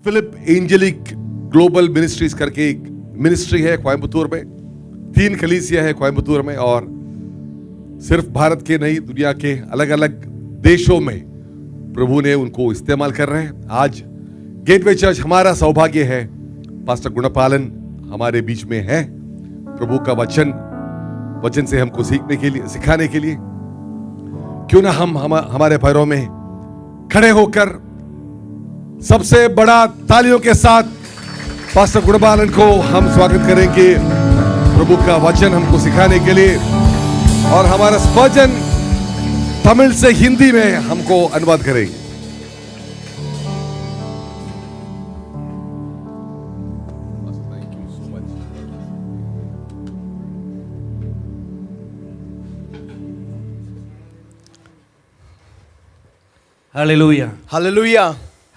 Philip angelic global ministries करके एक ministry है कोयम्बतूर में, 3 कलीसिया है कोयम्बतूर में, और सिर्फ भारत के नहीं दुनिया के अलग अलग देशों में प्रभु ने उनको इस्तेमाल कर रहे हैं। आज गेटवे चर्च हमारा सौभाग्य है, पास्टर गुणपालन हमारे बीच में है, प्रभु का वचन से हमको सीखने के लिए, सिखाने के लिए। क्यों ना हम हमारे पैरों में खड़े होकर सबसे बड़ा तालियों के साथ पास्टर गुणपालन को हम स्वागत करेंगे प्रभु का वचन हमको सिखाने के लिए, और हमारा स्पर्जन तमिल से हिंदी में हमको अनुवाद करेंगे। ஹல்லேலூயா हालेलुया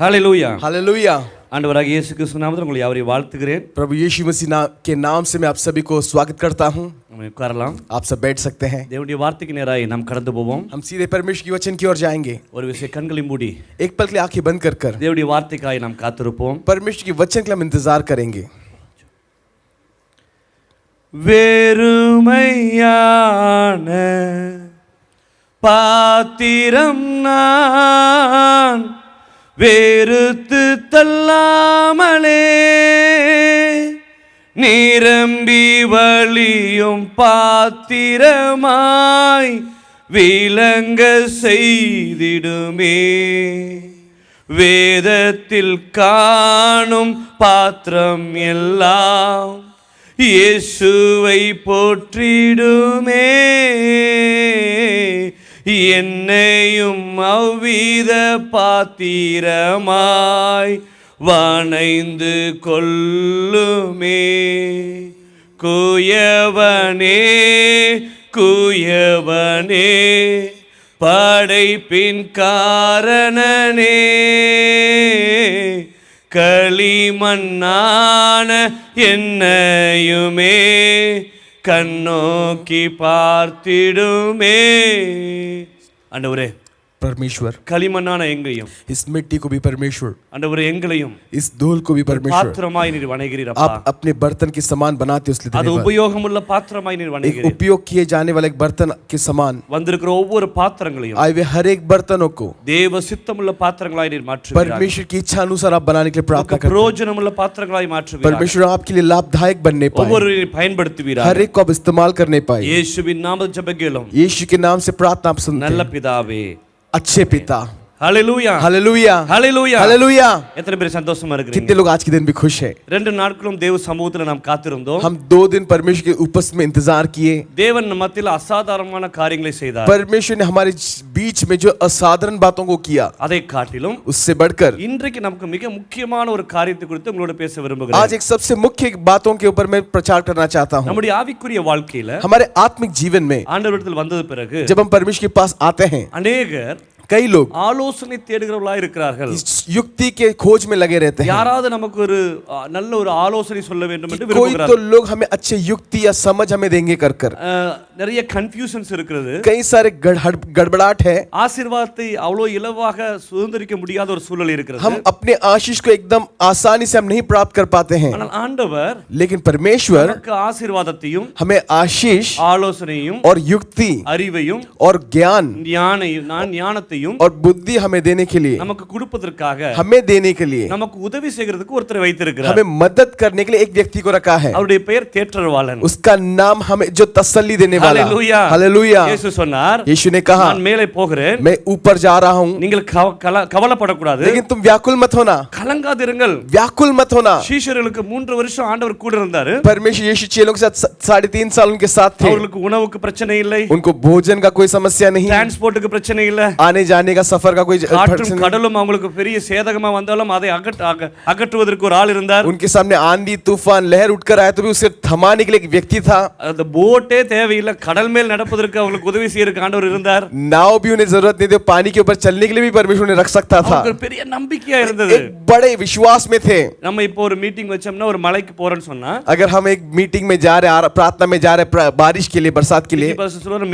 ஹல்லேலூயா हालेलुया। ஆண்டவராகிய இயேசு கிறிஸ்து நாமத்தில் உங்களை யாவரையும் வாழ்த்துகிறேன்। प्रभु यीशु मसीह के नाम से मैं आप सभी को स्वागत करता हूं। நம்ம உட்காரலாம்। आप सब बैठ सकते हैं। தேவனுடைய வார்த்தைக்கு நேராய் நாம் கடந்து போவோம்। हम सीधे परमेश्वर की वचन की ओर जाएंगे। ஒரு விஷயம் கண்களை மூடி एक पल के लिए आंखें बंद कर தேவனுடைய வார்த்தைக்காய் நாம் காத்திருப்போம்। परमेश्वर की वचन के लिए हम इंतजार करेंगे। வெறுமையான பாத்திரம் நான் வெறுத்து தள்ளாமலே நிரம்பி வழியும் பாத்திரமாய் விளங்க செய்திடுமே, வேதத்தில் காணும் பாத்திரம் எல்லாம் இயேசுவை போற்றிடுமே, என்னையும் அவ்வித பாத்திரமாய் வணைந்து கொள்ளுமே, குயவனே குயவனே படைப்பின் காரணனே, களிமண்ணான என்னையுமே கண்ணோக்கி பார்த்திடுமே। ஆண்டவரே, परमेश्वर களிமண்ணான எங்களையும் इस मिट्टी को भी परमेश्वर, ஆண்டவரே எங்களையும் इस धूल को भी परमेश्वर பாத்திரமாய் நீர் வணைகிறீரப்பா। आप अपने बर्तन के समान बनाते हो, इसलिए அது धन्यवाद। உபயோகமுள்ள பாத்திரமாய் நீர் एक வணைகிறீர்। उपयोग किए जाने वाले एक बर्तन के समान வந்திருக்கிற ஒவ்வொரு பாத்திரங்களையும் आए हुए हर एक बर्तनों को தேவ சித்தமுள்ள பாத்திரங்களாய் நீர் மாற்றுவீர்। परमेश्वर की इच्छा अनुसार आप बनाने के लिए प्रार्थना करते हैं। பிரயோஜனமுள்ள பாத்திரங்களாய் மாற்றுவீர்। परमेश्वर आपके लिए लाभदायक बनने पाए, ஒவ்வொருவரையும் பயன்படுத்துவீர்। हर एक को आप इस्तेमाल करने पाए। இயேசுவின் நாமத்தில் ஜெபங்கேளும் यीशु के नाम से प्रार्थना आप सुनते நல்ல हैं। பிதாவே, अच्छे पिता। ஹல்லேலூயா हालेलुया ஹல்லேலூயா हालेलुया। எத்தனை பேர் சந்தோஷமா இருக்கீங்க? कितने लोग आज के दिन भी खुश हैं? 2 நாட்களும் தேவ சமூகத்துல நாம் காத்திருந்தோம்। हम 2 दिन परमेश्वर के उपस्थिति में इंतजार किए। தேவன் நம்ம மத்தியில அசாதாரணமான காரியங்களை செய்தார்। परमेश्वर ने हमारे बीच में जो असाधारण बातों को किया, அதை காட்டிலும் उससे बढ़कर இன்றைக்கு நமக்கு மிக முக்கியமான ஒரு காரியத்தை குறித்து உங்களோட பேச விரும்புகிறேன்। आज एक सबसे मुख्य बातों के ऊपर मैं प्रचार करना चाहता हूँ। நம்முடைய ஆவிக்குரிய வாழ்க்கையில हमारे आत्मिक जीवन में ஆண்டவரிடத்தில் வந்தது பிறகு जब हम परमेश्वर के पास आते हैं, अनेகர் कई लोग ஆலோசனை தேடுகிறவர்களாய் இருக்கிறார்கள்। इस युक्ति के खोज में लगे रहते हैं। யாராவது நமக்கு ஒரு நல்ல ஒரு ஆலோசனை சொல்ல வேண்டும் என்று कोई तो விரும்புகிறார்கள்। लोग हमें अच्छे युक्ति या समझ हमें देंगे कर நிறைய கன்ஃபியூஷன்ஸ் இருக்கிறது। कई सारे गड़बड़ाहट है। ஆசீர்வாதத்தை அவ்வளோ இலவாக சுதந்திரிக்க முடியாத ஒரு சூழல் இருக்கிறது। हम अपने आशीष को एकदम आसानी से हम नहीं प्राप्त कर पाते हैं, ஆனால் ஆண்டவர் लेकिन परमेश्वर நமக்கு ஆசீர்வாதத்தையும் हमें आशीष ஆலோசனையும் और युक्ति அறிவையும் और ज्ञान ஞானத்தையும் और बुद्धि हमें देने के लिए, நமக்கு கொடுப்பதற்காக, हमें देने के लिए, நமக்கு உதவி செய்கிறதுக்கு ஒருத்தரை வைத்திருக்கிறார்। हमें मदद करने के लिए एक व्यक्ति को रखा है। அவருடைய பெயர் தேற்றரவாளன்। उसका नाम हमें जो तसल्ली देने वाला। Hallelujah hallelujah. இயேசு சொன்னார், यीशु ने कहा, நான் மேலே போகிறேன், मैं ऊपर जा रहा हूँ, நீங்கள் கவலைப்படக்கூடாது, लेकिन तुम व्याकुल मत होना, கலங்காதிருங்கள்। व्याकुल मत होना। சீஷர்களுக்கு 3 வருஷம் ஆண்டவர் கூட இருந்தாரு। परमेश्वर यीशु चेलों के साथ 3.5 साल उनके साथ थे। அவங்களுக்கு உணவுக்கு பிரச்சனை இல்லை, उनको भोजन का कोई समस्या नहीं, டிரான்ஸ்போர்ட்டுக்கு பிரச்சனை இல்லை, आने जाने का सफर का कोई காற்றும் கடலும் அவங்களுக்கு பெரிய சேதகமா வந்தாலும் அதை அகற்றுவதற்கு ஒரு ஆள் இருந்தார்। उनके सामने आंधी तूफान लहर उठकर आए तो भी उसे थमाने के लिए एक व्यक्ति था। அந்த போட்டே தேவையில்லை, கடல் மேல் நடப்பதற்கு அவங்களுக்கு உதவி செய்யறதுக்கு ஆண்டவர் இருந்தார்। नाव भी उन्हें जरूरत नहीं थी, पानी के ऊपर चलने के लिए भी परमेश्वर ने रख सकता था। அவங்களுக்கு பெரிய நம்பிக்கையா இருந்தது। एक बड़े विश्वास में थे। நம்ம இப்போ ஒரு மீட்டிங் வச்சோம்னா ஒரு மலைக்கு போறேன்னு சொன்னா, अगर हम एक मीटिंग में जा रहे हैं, प्रार्थना में जा रहे हैं, बारिश के लिए, बरसात के लिए,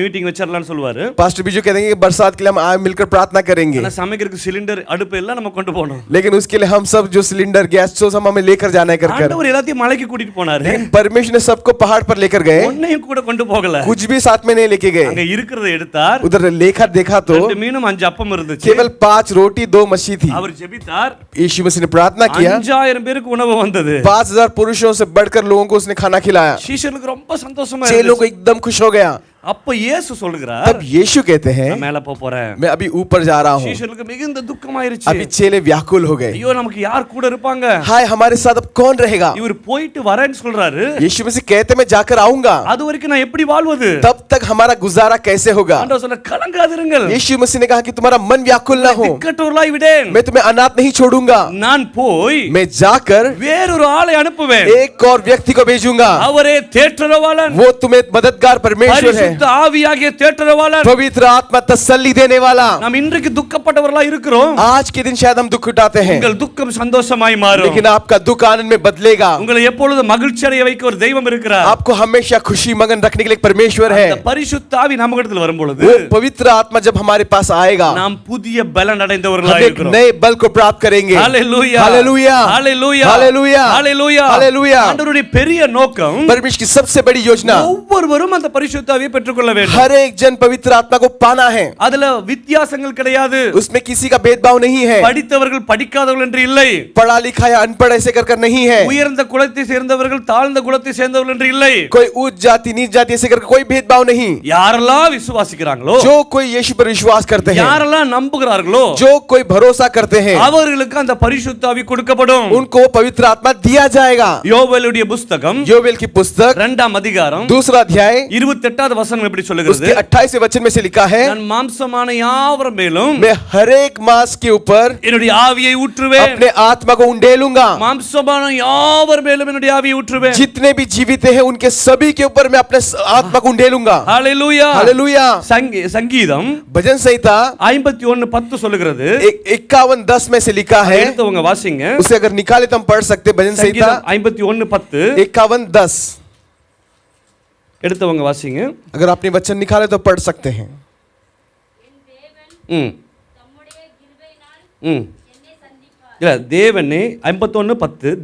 மீட்டிங் வச்சிரலாம்னு சொல்வாரு। पास्टर बीजू कहते हैं कि बरसात के लिए हम आए मिलकर उठकर प्रार्थना करेंगे, ஆனா சமைக்கிறதுக்கு சிலிண்டர் அடுப்பு எல்லாம் நம்ம கொண்டு போகணும். लेकिन उसके लिए हम सब जो सिलेंडर गैस जो सब हमें लेकर जाना है कर ஆண்டவர் எல்லாத்தையும் மலைக்கு கூட்டிட்டு போனாரு. लेकिन परमेश्वर ने सबको पहाड़ पर लेकर गए, ஒன்னையும் கூட கொண்டு போகல. कुछ भी साथ में नहीं लेके गए. அங்க இருக்கிறத எடுத்தார். उधर लेकर देखा तो 2 மீனும் 5 அப்பம் இருந்துச்சு. केवल 5 रोटी 2 मछली थी. அவர் ஜெபித்தார். यीशु मसीह ने प्रार्थना किया, 5000 பேருக்கு உணவு வந்தது. 5000 पुरुषों से बढ़कर लोगों को उसने खाना खिलाया. சீஷர்களுக்கு ரொம்ப சந்தோஷமா चेलों को இருந்துச்சு. एकदम खुश हो गया. அப்ப இயேசு சொல்கிறார், तब यीशु कहते हैं, நான் மேல போறேன். मैं अभी ऊपर जा रहा हूँ. சீஷர்களுக்கு மிகுந்த துக்கமாயிருச்சு. अभी चेले व्याकुल हो गए. ஐயோ நமக்கு யார் கூட இருப்பாங்க? हाय हमारे साथ अब कौन रहेगा? இவர் போயிட்டு வரேன்னு சொல்றாரு. यीशु मसीह कहते मैं जाकर आऊंगा, அது வரைக்கும் நான் எப்படி வாழ்வது? तब तक हमारा गुजारा कैसे होगा? ஆண்டவர் சொல்ல கலங்காதிருங்கள். यीशु मसीह ने कहा कि तुम्हारा मन व्याकुल ना हो, திக்கற்றவர்களாய் விடேன். मैं तुम्हें अनाथ नहीं छोड़ूंगा. நான் போய் मैं जाकर வேறொரு ஆளை அனுப்புவேன். एक और व्यक्ति को भेजूंगा, அவரே தேற்றரவாளன், वो तुम्हें मददगार परमेश्वर है, பரிசுத்த ஆவியாகிய தேற்றரவாளன். पवित्र आत्मा तसल्ली देने वाला. நாம் இன்றைக்கு துக்கப்பட்டவர்களா இருக்கிறோம். आज के दिन शायद हम दुख उठाते हैं, உங்கள் துக்கம் சந்தோஷமாய் மாறும். लेकिन आपका दुख आनंद में बदलेगा. உங்களை எப்பொழுதும் மகிழ்ச்சி அடைய வைக்க ஒரு தெய்வம் இருக்கிறார். आपको हमेशा खुशी मगन रखने के लिए एक परमेश्वर है. அந்த பரிசுத்த ஆவி நம்மிடத்தில் வரும் பொழுது वो पवित्र आत्मा जब हमारे पास आएगा, நாம் புதிய பலன் அடைந்தவர்களா हम एक இருக்கிறோம். नए बल को प्राप्त करेंगे. ஹalleluya हालेलुया, ஹalleluya हालेलुया, ஹalleluya हालेलुया. ஆண்டவருடைய பெரிய நோக்கம் परमेश्वर की सबसे बड़ी योजना ஒவ்வொருவரும் அந்த பரிசுத்த ஆவியை பெற்றுக்கொள்ள வேண்டும். हर एक जन पवित्र आत्मा को पाना है. அதுல வித்தியாசங்கள் கிடையாது. उसमें किसी का भेदभाव नहीं है. படித்தவர்கள் படிக்காதவர்கள் என்று இல்லை. पढ़ा लिखा या अनपढ़ ऐसे कर नहीं है. உயர்ந்த குலத்தை சேர்ந்தவர்கள் தாழ்ந்த குலத்தை சேர்ந்தவர்கள் என்று இல்லை. कोई उच्च जाति नीच जाति ऐसे कर कोई भेदभाव नहीं. யாரெல்லாம் விசுவாசிக்கிறாங்களோ, जो कोई यीशु पर विश्वास करते हैं, யாரெல்லாம் நம்புகிறார்களோ, जो कोई भरोसा करते हैं, அவர்களுக்கு அந்த பரிசுத்த ஆவி கொடுக்கப்படும். उनको पवित्र आत्मा दिया जाएगा. யோவேலுடைய புத்தகம் योवेल की पुस्तक 2ஆம் அதிகாரம் 2 अध्याय 28வது வசனம் எப்படி சொல்லுகிறது? उसके 28वें वचन में से लिखा है, நான் மாம்சமான யாவர் மேலும் मैं हर एक मांस के ऊपर என்னுடைய ஆவியை ஊற்றுவேன். अपने आत्मा को उंडेलूंगा. மாம்சமான யாவர் மேலும் என்னுடைய ஆவியை ஊற்றுவேன். जितने भी जीवित हैं उनके सभी के ऊपर मैं अपने आत्मा को उंडेलूंगा. ஹalleluya हालेलुया. சங்கீதம் भजन संहिता 51:10 சொல்லுகிறது. 51:10 में से लिखा है, எடுத்தவங்க வாசிங்க. उसे अगर निकाले तो हम पढ़ सकते. भजन संहिता சங்கீதம் 51:10 51:10 எடுத்தவங்க வாசிங்க. अगर आपने वचन निकाले तो पढ़ सकते हैं. ம் ம் இல்ல தேவனே 51:10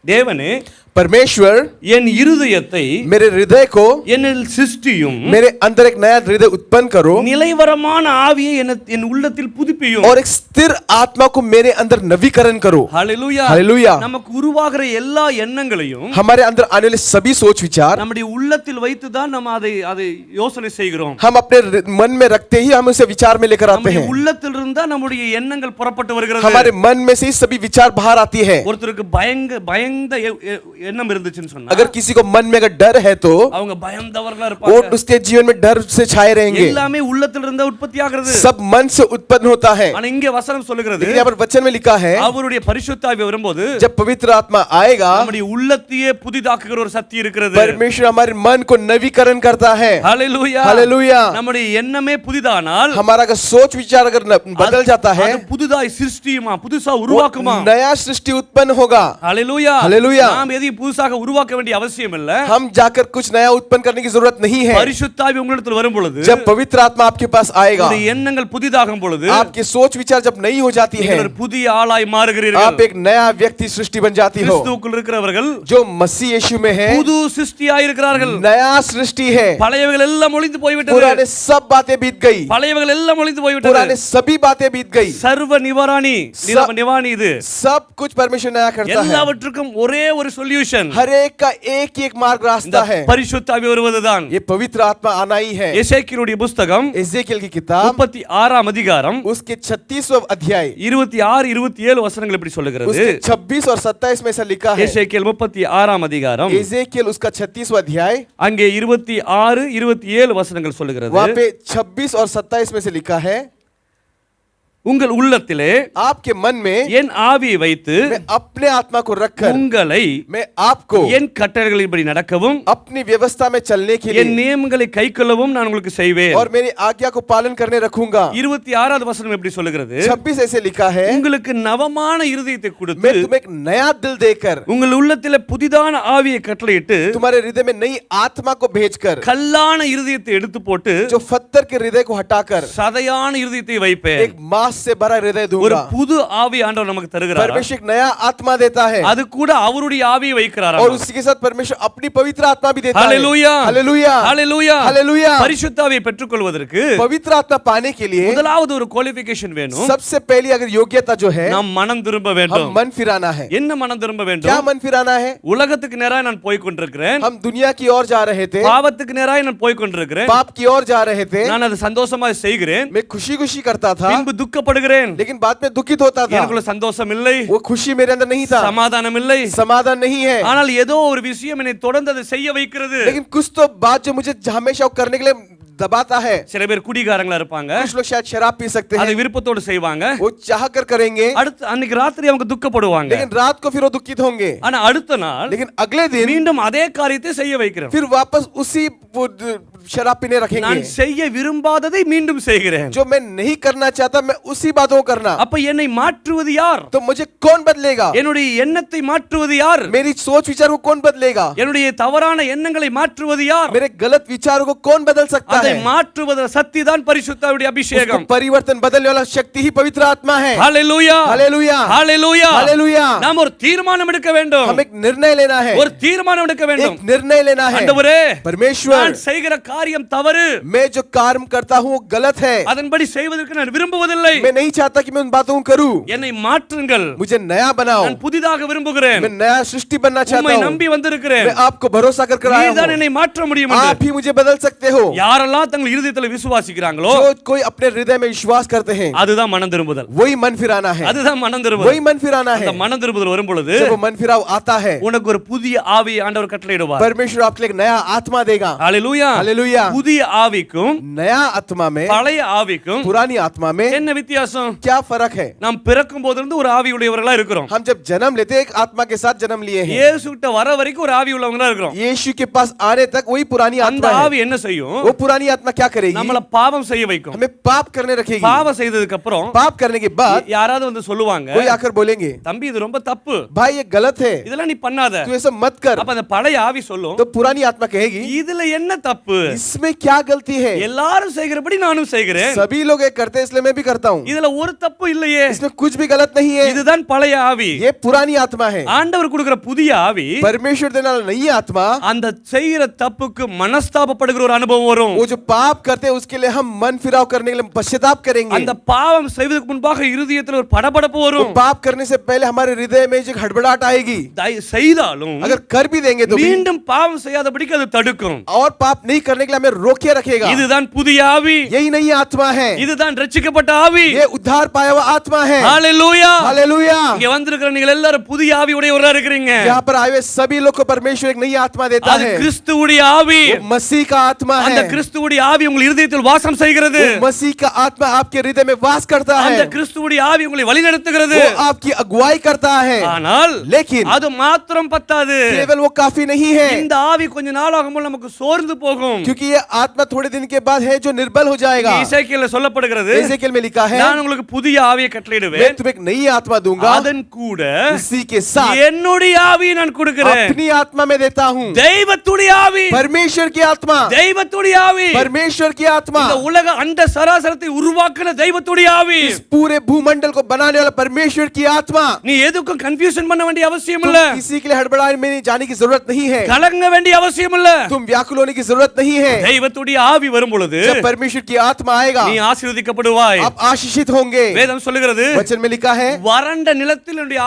தேவனே परमेश्वर என் இருதயத்தை मेरे हृदय को என்னில் சிருஷ்டியும், मेरे अंदर एक नया हृदय उत्पन्न करो நிலைவரமான ஆவியை என் உள்ளத்தில் புதுப்பியும். और एक स्थिर आत्मा को मेरे अंदर नवीकरण करो. ஹalleluya हालेलुया. நமக்கு உருவாகிற எல்லா எண்ணங்களையும் हमारे अंदर आने वाले सभी सोच विचार நம்முடைய உள்ளத்தில் வைத்து தான் நம்ம அதை யோசனை செய்கிறோம். हम अपने मन में रखते ही हम उसे विचार में लेकर आते நம்முடைய हैं. உள்ளத்தில் இருந்தா நம்முடைய எண்ணங்கள் புறப்பட்டு வருகிறது. हमारे मन में से ही सभी विचार बाहर आती है. ஒருத்தருக்கு பயந்த எண்ணம் இருந்துச்சுன்னு சொன்னா, अगर किसी को मन में अगर डर है तो அவங்க பயந்தவர்களா वो இருப்பாங்க. उसके जीवन में डर से छाए रहेंगे. எல்லாமே உள்ளத்தில் இருந்தா உற்பத்தி ஆகிறது. सब मन से उत्पन्न होता है. ஆனா இங்க வசனம் சொல்லுகிறது, लेकिन यहाँ पर वचन में लिखा है, அவருடைய பரிசுத்த ஆவி வரும்போது जब पवित्र आत्मा आएगा நம்முடைய உள்ளத்தையே புதிதாக்குகிற ஒரு சக்தி இருக்கிறது. परमेश्वर हमारे मन को नवीकरण करता है. ஹalleluya हालेलुया. நம்முடைய எண்ணமே புதிதானால் हमारा अगर सोच विचार अगर बदल जाता है, அது புதிதாய் சிருஷ்டியுமா, புதுசா உருவாக்குமா. नया सृष्टि उत्पन्न होगा. ஹalleluya हालेलुया. நாம் எதையும் புதுசாக உருவாக்க வேண்டிய அவசியம் இல்ல. हम जाकर कुछ नया उत्पन्न करने की जरूरत नहीं है. பரிசுத்த ஆவி உங்களிடத்தில் வரும் பொழுது, जब पवित्र आत्मा आपके पास आएगा, உங்களுடைய எண்ணங்கள் புதிதாகும் பொழுது, आपकी सोच विचार जब नई हो जाती है, நீங்கள் ஒரு புதிய ஆளாய் மாறுகிறீர்கள். आप एक नया व्यक्ति सृष्टि बन जाती हो. கிறிஸ்துவுக்குள் இருக்கிறவர்கள் जो मसीह यीशु में है புது சிருஷ்டியாய் இருக்கிறார்கள். नया सृष्टि है. பழையவைகள் எல்லாம் ஒழிந்து போய்விட்டது. पुराने सब बातें बीत गई. பழையவைகள் எல்லாம் ஒழிந்து போய்விட்டது. पुराने सभी बातें बीत गई. சர்வ நிவாரணி நிவாரணி இது. सब कुछ परमेश्वर नया करता है. எல்லாவற்றுக்கும் ஒரே ஒரு சொல்யூஷன். हर एक का एक ही एक मार्ग रास्ता है. பரிசுத்த ஆவி வருவதுதான். ये पवित्र आत्मा आना ही है. எசேக்கியேலுடைய புத்தகம் एजेकियल की किताब 36ஆம் அதிகாரம் उसके 36वां अध्याय 26 27 வசனங்கள் இப்படி சொல்லுகிறது. उसके 26 और 27 में ऐसा लिखा है. எசேக்கியேல் 36ஆம் அதிகாரம் एजेकियल उसका 36वां अध्याय அங்கே 26 27 வசனங்கள் சொல்லுகிறது. वहां पे 26 और 27 में से लिखा है, உங்கள் உள்ளத்திலே आपके मन में என் ஆவியை வைத்து मैं अपने आत्मा को रखकर உங்களை मैं आपको என் கட்டளைகளின்படி நடக்கவும் अपनी व्यवस्था में चलने के என் लिए நியமங்களை கைக்கொள்ளவும் நான் உங்களுக்கு செய்வேன். और मेरी आज्ञा को पालन करने रखूंगा। 26வது வசனம் எப்படி சொல்லுகிறது? 26 ऐसे लिखा है, உங்களுக்கு நவமான இருதயத்தை கொடுத்து मैं तुम्हें एक नया दिल देकर உங்கள் உள்ளத்திலே புதிதான ஆவியை கட்டளையிட்டு तुम्हारे हृदय में नई आत्मा को भेजकर கல்லான இருதயத்தை எடுத்து போட்டு जो पत्थर के हृदय को हटाकर சதையான இருதயத்தை வைப்பேன். एक मांस से भरा हृदय ஒரு दूंगा। புது ஆவி ஆண்டவர் நமக்கு தருகிறார். परमेश्वर एक नया आत्मा देता है அது கூட அவருடைய ஆவியை வைக்கிறார். और उसी के साथ परमेश्वर अपनी पवित्र आत्मा भी देता है। ஹalleluya हालेलुया ஹalleluya हालेलुया। பரிசுத்த ஆவியை பெற்றுக்கொள்வதற்கு पवित्र आत्मा पाने के लिए முதலாவது ஒரு குவாலிஃபிகேஷன் வேணும். सबसे पहली अगर योग्यता जो है நாம் மனம் திரும்ப हम வேண்டும். मन फिराना है। என்ன மனம் திரும்ப क्या வேண்டும்? मन फिराना है? உலகத்துக்கு நேராக நான் போய் கொண்டிருக்கிறேன். हम दुनिया की ओर जा रहे थे, பாவத்துக்கு நேராக நான் போய் கொண்டிருக்கிறேன். पाप की ओर जा रहे थे, நான் அது சந்தோஷமா செய்கிறேன். मैं खुशी खुशी करता था, பின்பு துக்கப்படுகிறேன். लेकिन बाद में दुखित होता था। எனக்குள்ள சந்தோஷம் இல்லை, वो खुशी मेरे अंदर नहीं था, சமாதானம் இல்லை. समाधान नहीं है। ஆனால் ஏதோ ஒரு விஷயம் என்னை தொடர்ந்து அதை செய்ய வைக்கிறது. लेकिन कुछ तो बात जो मुझे हमेशा वो करने के लिए दबाता है। சில பேர் குடிகாரங்களா இருப்பாங்க. कुछ लोग शायद शराब पी सकते அதை हैं, விருப்பத்தோடு செய்வாங்க. वो चाह कर करेंगे, அடுத்து அன்னைக்கு ராத்திரி அவங்க துக்கப்படுவாங்க. लेकिन रात को फिर वो दुखित होंगे। ஆனா அடுத்த நாள் लेकिन अगले दिन மீண்டும் அதே காரியத்தை செய்ய வைக்கிறேன். फिर वापस उसी वो शराब पीने रखेंगे। நான் செய்ய விரும்பாததை மீண்டும் செய்கிறேன். जो मैं नहीं करना चाहता मैं उसी बातों को करना। அப்ப என்னை மாற்றுவது யார்? तो मुझे कौन बदलेगा? என்னுடைய எண்ணத்தை மாற்றுவது யார்? मेरी सोच विचार को कौन बदलेगा? என்னுடைய தவறான எண்ணங்களை மாற்றுவது யார்? मेरे गलत विचारों को कौन बदल सकता அதை है? மாற்றுவது சக்தி தான் பரிசுத்தாவியுடைய उसको அபிஷேகம். परिवर्तन बदलने वाला शक्ति ही पवित्र आत्मा है। ஹalleluya हालेलुया ஹalleluya हालेलुया। நாம் ஒரு தீர்மானம் எடுக்க வேண்டும். हम एक निर्णय लेना है, ஒரு தீர்மானம் எடுக்க வேண்டும். एक निर्णय लेना है। ஆண்டவரே परमेश्वर நான் செய்கிற காரியம் தவறு. मैं जो कार्य करता हूँ वो गलत है, அதன்படி செய்வதற்கு நான் விரும்புவதில்லை. मैं नहीं चाहता कि मैं उन बातों को करूं। என்னை மாற்றுங்கள். मुझे नया बनाओ, நான் புதிதாக விரும்புகிறேன். मैं नया सृष्टि बनना चाहता உம்மை हूँ। நம்பி வந்திருக்கிறேன். मैं आपको भरोसा कर आया நீர்தான் हूँ, என்னை மாற்ற முடியும் आप என்று ही मुझे बदल सकते हो। யாரெல்லாம் தங்கள் இருதயத்தில் விசுவாசிக்கிறாங்களோ जो कोई अपने हृदय में विश्वास करते हैं அதுதான் மனம் திரும்புதல். वही मन फिराना है, அதுதான் மனம் वही திரும்புதல். मन फिराना है। அந்த மனம் திரும்புதல் வரும் பொழுது जब वो मन फिराव आता है உனக்கு ஒரு புதிய ஆவியை ஆண்டவர் கட்டளையிடுவார். परमेश्वर आपके लिए एक नया आत्मा देगा। ஹalleluya हालेलुया। புதிய ஆவிக்கும் नया आत्मा में பழைய ஆவிக்கும் पुरानी आत्मा में என்ன வித்தியாசம்? क्या फर्क है? நாம் பிறக்கும் போதிலிருந்து ஒரு ஆவி உடையவர்களா இருக்கிறோம். हम जब जन्म लेते हैं एक आत्मा के साथ जन्म लिए हैं, இயேசு கிட்ட வர வரைக்கும் ஒரு ஆவி உள்ளவங்களா இருக்கிறோம். यीशु के पास आने तक वही पुरानी அந்த आत्मा है। ஆவி என்ன செய்யும்? वो पुरानी आत्मा क्या करेगी? நம்மள பாவம் செய்ய வைக்கும். हमें पाप करने रखेगी। பாவம் செய்ததுக்கு அப்புறம் पाप करने के बाद யாராவது வந்து சொல்லுவாங்க, कोई आकर बोलेंगे தம்பி இது ரொம்ப தப்பு, भाई ये गलत है, இதெல்லாம் நீ பண்ணாத. तू ऐसा मत कर। அப்ப அந்த பழைய ஆவி சொல்லும், तो पुरानी आत्मा कहेगी இதுல என்ன தப்பு? इसमें क्या गलती है? எல்லாரும் செய்கிறபடி நானும் செய்கிறேன். सभी लोग ये करते हैं इसलिए मैं भी करता हूँ, இதுல ஒரு தப்பு இல்லையே. इसमें कुछ भी गलत नहीं है। இதுதான் பழைய ஆவி. ये पुरानी आत्मा है। ஆண்டவர் கொடுக்கிற புதிய ஆவி परमेश्वर देने वाला नई आत्मा, அந்த செய்கிற தப்புக்கு மனஸ்தாபப்படுகிற ஒரு அனுபவம் வரும். वो जो पाप करते हैं उसके लिए हम मन फिराव करने के लिए पश्चाताप करेंगे। அந்த பாவம் செய்வதற்கு முன்பாக இருதயத்தில் ஒரு படபடப்பு वो வரும். पाप करने से पहले हमारे हृदय में जो हड़बड़ाहट आएगी, செய்தாலும் अगर कर भी देंगे तो भी, மீண்டும் பாவம் செய்யாதபடிக்கு அது தடுக்கும். और पाप नहीं करने के लिए हमें रोके रखेगा। இதுதான் புதிய ஆவி. यही नई आत्मा है, இதுதான் ரட்சிக்கப்பட்ட ஆவி. ये उद्धार पाया हुआ आत्मा है। ஹalleluya हालेलुया। இங்க வந்திருக்கிற நீங்கள் எல்லாரும் புதிய ஆவி உடையவரா இருக்கிறீங்க. यहाँ पर आए हुए सभी लोग को परमेश्वर एक नई आत्मा देता அது है। கிறிஸ்துவுடைய ஆவி. वो मसीह का आत्मा அந்த है। கிறிஸ்துவுடைய ஆவி உங்கள் இருதயத்தில் வாசம் செய்கிறது. वो मसीह का आत्मा आपके हृदय में वास करता அந்த है, கிறிஸ்துவுடைய ஆவி உங்களை வழிநடத்துகிறது. वो आपकी अगुवाई करता है। ஆனால் लेकिन அது மாத்திரம் பத்தாது. केवल वो काफी नहीं है, இந்த ஆவி கொஞ்ச நாளாகும்போது நமக்கு சோர்ந்து போகும். क्योंकि ये आत्मा थोड़े दिन के बाद है जो निर्बल हो जाएगा। இசைக்கேல்ல சொல்லப்படுகிறது, एजेकिएल में लिखा है, நான் உங்களுக்கு புதிய ஆவியை मैं கட்டளையிடுவேன், तुम्हें एक नई आत्मा दूंगा, அதன் கூட उसी के साथ என்னுடைய ஆவியை நான் கொடுக்கிறேன். अपनी आत्मा में देता हूँ। தெய்வத்துடைய ஆவி, परमेश्वर की आत्मा, தெய்வத்துடைய ஆவி, परमेश्वर की आत्मा, இந்த உலக அண்ட சராசரத்தை உருவாக்கின தெய்வத்துடைய ஆவி. इस पूरे भूमंडल को बनाने वाला परमेश्वर की आत्मा। நீ எதுக்கும் கன்ஃபியூஷன் பண்ண வேண்டிய அவசியம் तुम இல்ல, किसी के लिए हड़बड़ाने में जाने की जरूरत नहीं है, கலங்க வேண்டிய அவசியம் இல்ல. तुम व्याकुल होने की जरूरत नहीं है। தெய்வத்துடைய ஆவி வரும் பொழுது जब परमेश्वर की आत्मा आएगा நீ ஆசீர்வதிக்கப்படுவாய். आप आशीषित होंगे। வேதம் சொல்லுகிறது, वचन में लिखा है, வறண்ட நிலத்தில் என்னுடைய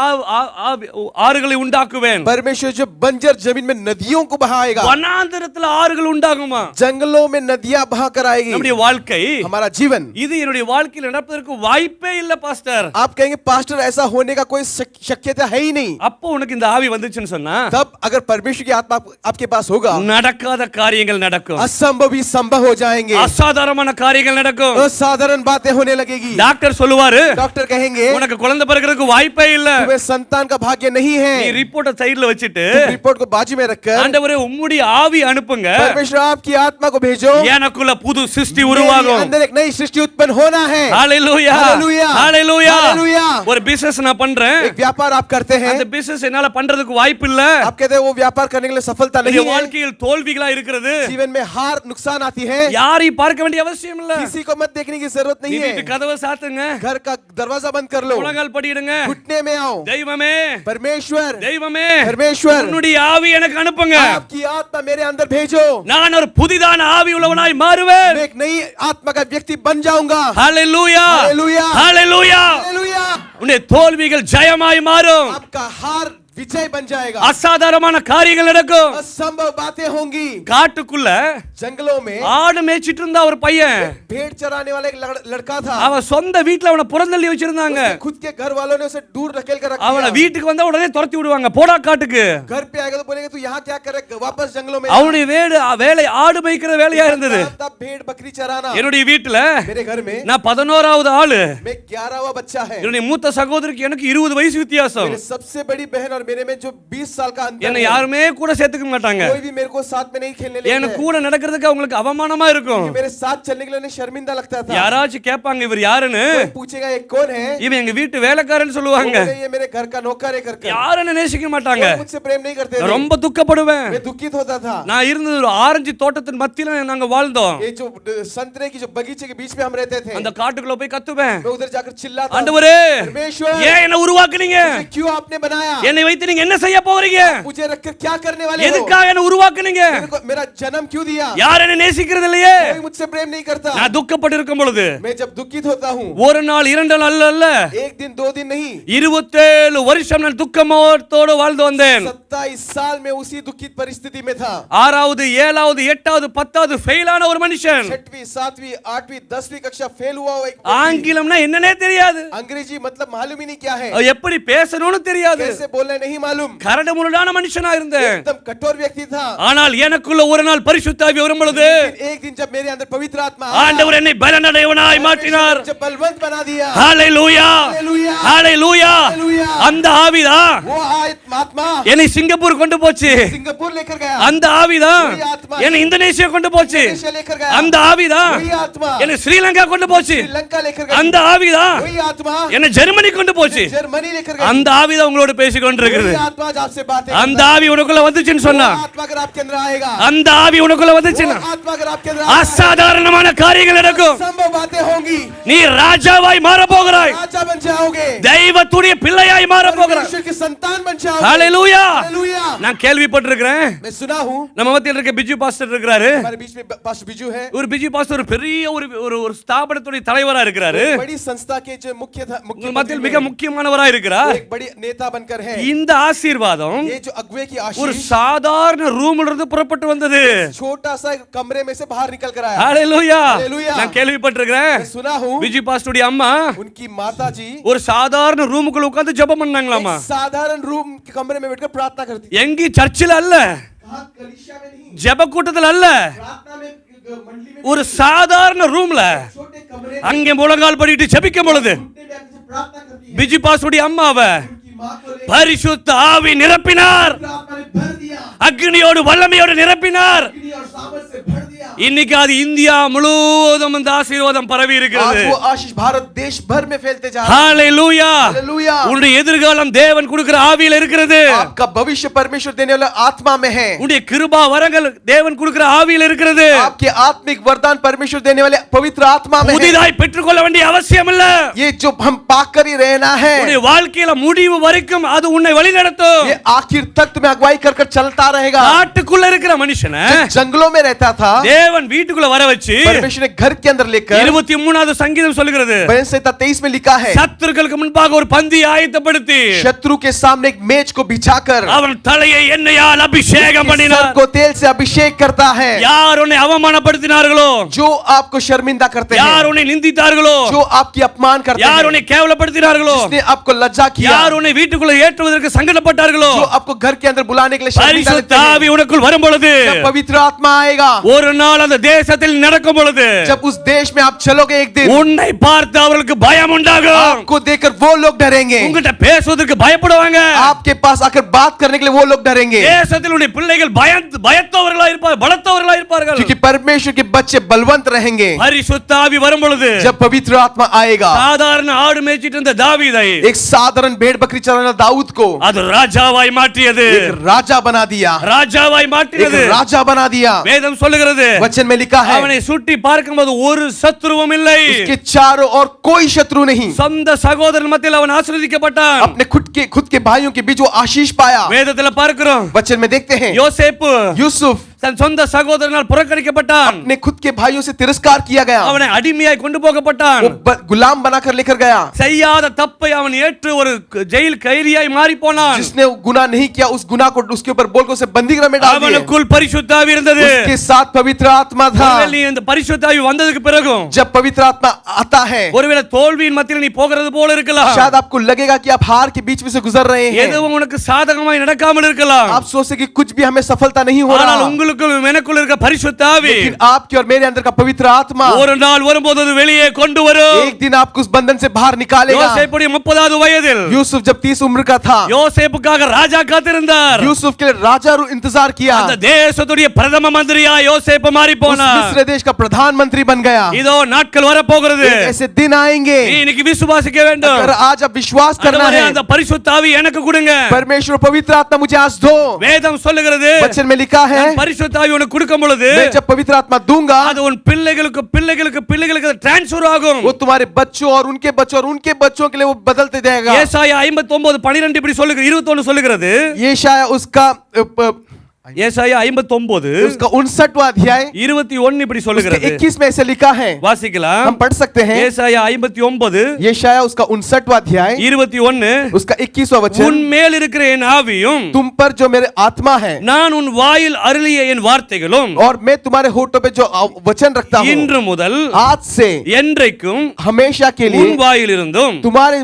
ஆறுகளை உண்டாக்குவேன். परमेश्वर जो बंजर जमीन में नदियों को बहाएगा, வனாந்தரத்துல ஆறுகள் உண்டாகுமா? जंगलों में नदियां बहाकर आएगी। நம்முடைய வாழ்க்கை हमारा जीवन, இது என்னுடைய வாழ்க்கையில் நடப்பதற்கு வாய்ப்பே இல்ல பாஸ்டர். आप कहेंगे पास्टर ऐसा होने का कोई शक्यता है ही नहीं। அப்போ உனக்கு இந்த ஆவி வந்துச்சுன்னு சொன்னா तब अगर परमेश्वर की आत्मा आपके पास होगा, நடக்காத காரியங்கள் நடக்கும், असंभव भी संभव हो जाएंगे, அசாதாரணமான காரியங்கள் நடக்கும், असाधारण बातें होने लगेगी। டாக்டர் சொல்லுவாரு डॉक्टर कहेंगे உனக்கு குழந்தை பிறக்கிறதுக்கு வாய்ப்பே இல்ல, तुम्हें संतान का भाग्य नहीं है। நீ ரிப்போர்ட்ட சைடுல வச்சிட்டு रिपोर्ट को बाजू में रखकर ஆண்டவரே உம்முடைய ஆவி அனுப்புங்க, परमेश्वर आपकी आत्मा को भेजो, எனக்குள்ள புது சிருஷ்டி मेरे உருவாகும்। अंदर एक नई सृष्टि उत्पन्न होना है। ஹalleluya हालेलुया, ஹalleluya। हालेलुया। ஒரு பிசினஸ் நான் பண்றேன், एक व्यापार आप करते हैं, அந்த பிசினஸ் என்னால பண்றதுக்கு வாய்ப்பு இல்ல, आप कहते हैं वो व्यापार करने के लिए सफलता இந்த नहीं है, வாழ்க்கையில் தோல்விகளா இருக்கிறது, जीवन में हार नुकसान आती है, யாரையும் பார்க்க வேண்டிய அவசியம் இல்ல, किसी को मत देखने की जरूरत நீ नहीं है। வீட்டு கதவை சாத்துங்க, घर का दरवाजा बंद कर लो, முழங்கால் படியிடுங்க, घुटने में आओ, தெய்வமே परमेश्वर தெய்வமே परमेश्वर உன்னுடைய ஆவி எனக்கு அனுப்புங்க, आपकी आत्मा मेरे अंदर भेजो, நான் ஒரு புதிதான ஆவி உள்ளவனாய் மாறுவேன்। मैं एक नई आत्मा का व्यक्ति बन जाऊंगा। ஹalleluya हालेलुया, ஹalleluya। हालेलुया। உன்னுடைய தோல்விகள் ஜெயமாய் மாறும், आपका हार विजय बन जाएगा, அசாதாரணமான காரியங்கள் நடக்கும்। असंभव बातें होंगी। காட்டுக்குள்ள जंगलों में ஆடு மேய்ச்சிட்டு இருந்தா ஒரு பையன், भेड़ चराने वाला एक लड़का था, அவன் சொந்த வீட்டுல அவனை புறந்தள்ளி வச்சிருந்தாங்க, उसके खुद के घर वालों ने उसे दूर धकेल कर रख அவனை दिया। வீட்டுக்கு வந்தா உடனே துரத்தி விடுவாங்க, போடா காட்டுக்கு। घर पे आएगा तो बोलेंगे तू यहाँ क्या कर रहा है, वापस जंगलों में। அவனுடைய வேலை ஆடு மேய்க்கிற வேலையா இருந்தது। तब भेड़ बकरी चराना। என்னுடைய வீட்டுல मेरे घर में நான் 11வது ஆளு, मैं 11वां बच्चा है, என்னுடைய மூத்த சகோதரிக்கு எனக்கு 20 வயசு வித்தியாசம், मेरे सबसे बड़ी बहन और मेरे में जो 20 साल का अंतर என்னை है, யாருமே கூட சேர்த்துக்க மாட்டாங்க, कोई भी मेरे को साथ में नहीं खेलने எனக்கு देता है, கூட நடக்கிறதுக்கு அவங்களுக்கு அவமானமா இருக்கும்। क्योंकि मेरे साथ चलने के लिए उन्हें शर्मिंदा लगता था। யாராச்சும் கேட்பாங்க இவர் யாருன்னு, कोई पूछेगा ये कौन है, இவன் எங்க வீட்டு வேலைக்காரன்னு சொல்லுவாங்க, बोलेंगे, ये मेरे घर का नौकर है करके। யாருன்னு நேசிக்க மாட்டாங்க, कोई मुझसे प्रेम नहीं करते थे, ரொம்ப துக்கப்படுவேன்। मैं दुखित होता था। நான் இருந்தது ஒரு ஆரஞ்சு தோட்டத்தின் மத்தியில நாங்க வாழ்ந்தோம், ये जो संतरे की जो बगीचे के बीच में हम रहते थे, அந்த காட்டுக்குள்ள போய் கத்துவேன், मैं उधर जाकर चिल्लाता, ஆண்டவரே परमेश्वर ஏன் என்ன உருவாக்குனீங்க, मुझे क्यों आपने बनाया, என்னை வைத்து நீங்க என்ன செய்ய போறீங்க, मुझे रखकर क्या करने वाले हो, எதுக்காக என்ன உருவாக்குனீங்க, मेरा जन्म क्यों दिया, யார் என்ன நேசிக்கிறது இல்லையே। कोई मुझसे प्रेम नहीं करता। நான் துக்கப்பட்டு இருக்கும் பொழுது मैं जब दुखित होता हूँ, ஒரு நாள் 2 நாள் அல்ல, एक दिन 2 दिन नहीं, 27 வருஷம் நான் துக்கமோடு வாழ்ந்து வந்தேன்। 27 साल में उसी दुखित परिस्थिति में था। 6வது 7வது 8வது 10வது ஃபெயில் ஆன ஒரு மனுஷன், 6वीं 7वीं 8वीं 10वीं कक्षा फेल हुआ एक व्यक्ति। ஆங்கிலம்னா என்னன்னே தெரியாது, अंग्रेजी मतलब मालूम ही नहीं क्या है, எப்படி பேசணும்னு தெரியாது, कैसे बोलना नहीं मालूम, கரடு முரடான மனுஷனா இருந்தேன்। एकदम कठोर व्यक्ति था। ஆனால் எனக்குள்ள ஒரு நாள் பரிசுத்த ஆவி வரும் பொழுது एक दिन जब मेरे अंदर पवित्र आत्मा ஆண்டவர் என்னை பலனடையவனாய் மாற்றினார்। जब बलवंत बना दिया, ஹalleluya हालेलुया, ஹalleluya। हालेलुया। அந்த ஆவிதான் वो आत्मा என்னை सिंगापुर கொண்டு போச்சு, सिंगापुर लेकर गया, அந்த ஆவிதான் वही आत्मा என்னை இந்தோனேசியா கொண்டு போச்சு, इंडोनेशिया लेकर गया, அந்த ஆவிதான் वही आत्मा என்னை ஸ்ரீலங்கா கொண்டு போச்சு, श्रीलंका लेकर गया, அந்த ஆவிதான் वही आत्मा என்னை ஜெர்மனி கொண்டு போச்சு, जर्मनी लेकर गया, அந்த ஆவிதான் உங்களோட பேசிக் கொண்டிருக்கிறது। वही आत्मा आज आपसे बातें அந்த ஆவி உனக்குள்ள வந்துச்சுன்னு சொன்னா, वो आत्मा अगर आपके अंदर आएगा, அந்த ஆவி உனக்குள்ள वो வந்துச்சுன்னா आत्मा अगर आपके अंदर आएगा, அசாதாரணமான காரியங்கள் நடக்கும், संभव बातें होंगी, நீ ராஜாவாய் மாற போகிறாய், राजा बन जाओगे, தெய்வத்துடைய பிள்ளையாய் மாற போகிறாய்। परमेश्वर की संतान बन जाओगे। ஹalleluya। हालेलुया। நான் கேள்விப்பட்டிருக்கிறேன், मैं सुना हूँ, நம்ம மத்தியில் இருக்க பிஜு பாஸ்டர் இருக்கிறாரு, हमारे बीच में पास्टर बिजू है, ஒரு பிஜு பாஸ்டர் ஒரு பெரிய ஒரு ஸ்தாபனத்துடைய தலைவரா இருக்கிறாரு, बड़ी संस्था के जो உங்கள் மத்தியில் மிக मुख्य முக்கியமானவரா இருக்கிறார்। एक बड़ी नेता बनकर है। இந்த ஆசீர்வாதம் ये जो अगुवे की ஒரு आशीष சாதாரண ரூம்ல இருந்து புறப்பட்டு வந்தது। छोटा सा कमरे में से बाहर निकल कर आया। ஹalleluya। हालेलुया। நான் கேள்விப்பட்டிருக்கிறேன், मैं सुना हूँ, பிஜு பாஸ்டருடைய அம்மா उनकी माता जी ஒரு சாதாரண ரூமுக்குள்ள உட்கார்ந்து ஜெபம் பண்ணாங்களாமா, एक साधारण रूम के कमरे में बैठकर प्रार्थना करती थी। எங்க சர்ச்சில் அல்ல, कहाँ कलीसिया में नहीं, ஜெப கூட்டத்தில் அல்ல, प्रार्थना में मंडली में ஒரு சாதாரண ரூம்ல छोटे कमरे में அங்கே முழங்கால் படிட்டு ஜெபிக்கும் பொழுது घुटने में आके प्रार्थना करती है। பிஜு பாஸ்டருடைய அம்மாவை उनकी माँ को लेकर பரிசுத்த ஆவி நிரப்பினார், आत्मा ने भर दिया, அக்னியோடு வல்லமையோடு நிரப்பினார்। अग्नि और सामर्थ से भर दिया। இன்னைக்கு அது இந்தியா முழுவதும் இந்த ஆசீர்வாதம் பரவி आज இருக்கிறது। वो आशीष भारत देश भर में फैलते जा रहा है। ஹalleluya। हालेलुया। உன்னுடைய எதிர்காலம் தேவன் கொடுக்கிற ஆவியில இருக்கிறது, आपका भविष्य परमेश्वर देने वाला आत्मा में है। உன்னுடைய கிருபா வரங்கள் தேவன் கொடுக்கிற ஆவியில இருக்கிறது, आपके आत्मिक वरदान परमेश्वर देने वाले पवित्र आत्मा में है। புதிதாய் பெற்றுக்கொள்ள வேண்டிய அவசியம் இல்ல, ये जो हम पाकर ही रहना है, உன்னுடைய வாழ்க்கையில முடிவு வரைக்கும் அது உன்னை வழிநடத்தும்। ये आखिर तक तुम्हें अगुवाई कर चलता रहेगा। காட்டுக்குள்ள இருக்கிற மனுஷனை जो जंगलों में रहता था, தேவன் தேவன் வீட்டுக்குள்ள வர வச்சு परमेश्वर ने घर के अंदर लेकर 23வது சங்கீதம் சொல்லுகிறது भजन संहिता 23 में लिखा है சத்துருக்களுக்கு முன்பாக ஒரு பந்தி ஆயத்தப்படுத்தி शत्रु के सामने एक मेज को बिछाकर அவன் தலையை எண்ணெயால் அபிஷேகம் सर பண்ணினார் को तेल से अभिषेक करता है யார் உன்னை அவமானப்படுத்தினார்களோ जो आपको शर्मिंदा करते हैं யார் உன்னை நிந்தித்தார்களோ जो आपकी अपमान करते யார் हैं உன்னை கேவலப்படுத்தினார்களோ जिसने आपको लज्जा किया யார் உன்னை வீட்டுக்குள்ள ஏற்றுவதற்கு சங்கடப்பட்டார்களோ जो आपको घर के अंदर बुलाने के लिए शर्मिंदा பரிசுத்த लगते हैं ஆவி உனக்குள் வரும் பொழுது जब पवित्र आत्मा आएगा ஒரு நாள் அந்த தேசத்தில் நடக்கும் பொழுது जब उस देश में आप चलोगे एक दिन உன்னை பார்த்து அவர்களுக்கு பயம் உண்டாகும் आपको देखकर वो लोग डरेंगे உன்கிட்ட பேசுவதற்கு பயப்படுவாங்க आपके पास आकर बात करने के लिए वो लोग डरेंगे தேசத்தில் உன்னுடைய பிள்ளைகள் பயத்தவர்களா இருப்பார்கள் பலத்தவர்களா இருப்பார்கள் क्योंकि परमेश्वर के बच्चे बलवंत रहेंगे பரிசுத்த ஆவி வரும் பொழுது जब पवित्र आत्मा आएगा சாதாரண ஆடு மேய்ச்சிட்டு இருந்த தாவீதை एक साधारण भेड़ बकरी चराने दाऊद को அது ராஜாவாய் மாற்றியது एक राजा बना दिया ராஜாவாய் एक மாற்றியது राजा बना दिया வேதம் சொல்லுகிறது वचन में लिखा है அவனை சுட்டி பார்க்கும்போது ஒரு சத்துருவும் இல்லை उसके चारों ओर कोई शत्रु नहीं சொந்த சகோதரன் மத்தியில் அவன் ஆசீர்வதிக்கப்பட்டான் अपने खुद के भाइयों के बीच वो आशीष पाया வேதத்துல பார்க்கிறோம் वचन में देखते हैं யோசேப்பு यूसुफ தன் சொந்த சகோதரனால் புறக்கணிக்கப்பட்டான் अपने खुद के भाइयों से तिरस्कार किया गया அவனை அடிமையாய் கொண்டு போகப்பட்டான் वो गुलाम बनाकर लेकर गया செய்யாத தப்பை அவன் ஏற்று ஒரு ஜெயில் கைதியாய் மாறி போனான் जिसने गुनाह नहीं किया उस गुनाह को उसके ऊपर बोल को उसे बंदीगृह में डाल दिया அவனுக்குள் பரிசுத்த ஆவி இருந்தது उसके साथ पवित्र आत्मा था ஒருவேளை நீ இந்த பரிசுத்த ஆவி வந்ததுக்கு பிறகும் जब पवित्र आत्मा आता है ஒருவேளை தோல்வியின் மத்தியில் நீ போகிறது போல இருக்கலாம் शायद आपको लगेगा कि आप हार के बीच में से गुजर रहे हैं எதுவும் உனக்கு சாதகமாய் நடக்காமல் இருக்கலாம் आप सोचते कि कुछ भी हमें सफलता नहीं हो ஆனால் रहा உங்களுக்குள் எனக்குள் இருக்க பரிசுத்த ஆவி लेकिन आपके और मेरे अंदर का पवित्र आत्मा ஒரு நாள் வரும்போது அது வெளியே கொண்டு வரும் एक दिन आपको उस बंधन से बाहर निकालेगा யோசேப்புடைய 30வது வயதில் यूसुफ जब 30 उम्र का था யோசேப்புக்காக ராஜா காத்திருந்தார் यूसुफ के लिए राजा इंतजार किया அந்த தேசத்துடைய பிரதம மந்திரியா யோசேப்பு மாறி उस போனார் मिस्र देश का प्रधानमंत्री बन गया இதோ நாட்கள் வர போகிறது एक ऐसे दिन आएंगे நீ இன்னைக்கு விசுவாசிக்க வேண்டும் अगर आज आप विश्वास करना ஆண்டவரே, है அந்த பரிசுத்த ஆவி எனக்கு கொடுங்க परमेश्वर पवित्र आत्मा मुझे आज दो வேதம் சொல்லுகிறது वचन में लिखा है நான் பரிசுத்த ஆவி உனக்கு கொடுக்கும் பொழுது मैं जब पवित्र आत्मा दूंगा அது உன் பிள்ளைகளுக்கு பிள்ளைகளுக்கு பிள்ளைகளுக்கு ட்ரான்ஸ்ஃபர் ஆகும் वो तुम्हारे बच्चों और उनके बच्चों के लिए वो बदलते जाएगा ஏசாயா 59:12 இப்படி சொல்லுகிறது 21 சொல்லுகிறது ये शायद उसका ஏசாயா 59 उसका 59वां अध्याय 21 இப்படி சொல்லுகிறது 21 में ऐसे लिखा है வாசிக்கலாம் हम पढ़ सकते हैं ஏசாயா 59 ये शायद उसका 59वां अध्याय 21 उसका 21वां वचन உன் மேல் இருக்கிற என் ஆவியும் तुम पर जो मेरे आत्मा है நான் உன் வாயில் அருளிய என் வார்த்தைகளும் और मैं तुम्हारे होठों पे जो वचन रखता हूँ இன்று முதல் आज से என்றைக்கும் हमेशा के உன் लिए வாயில் இருந்தும் तुम्हारे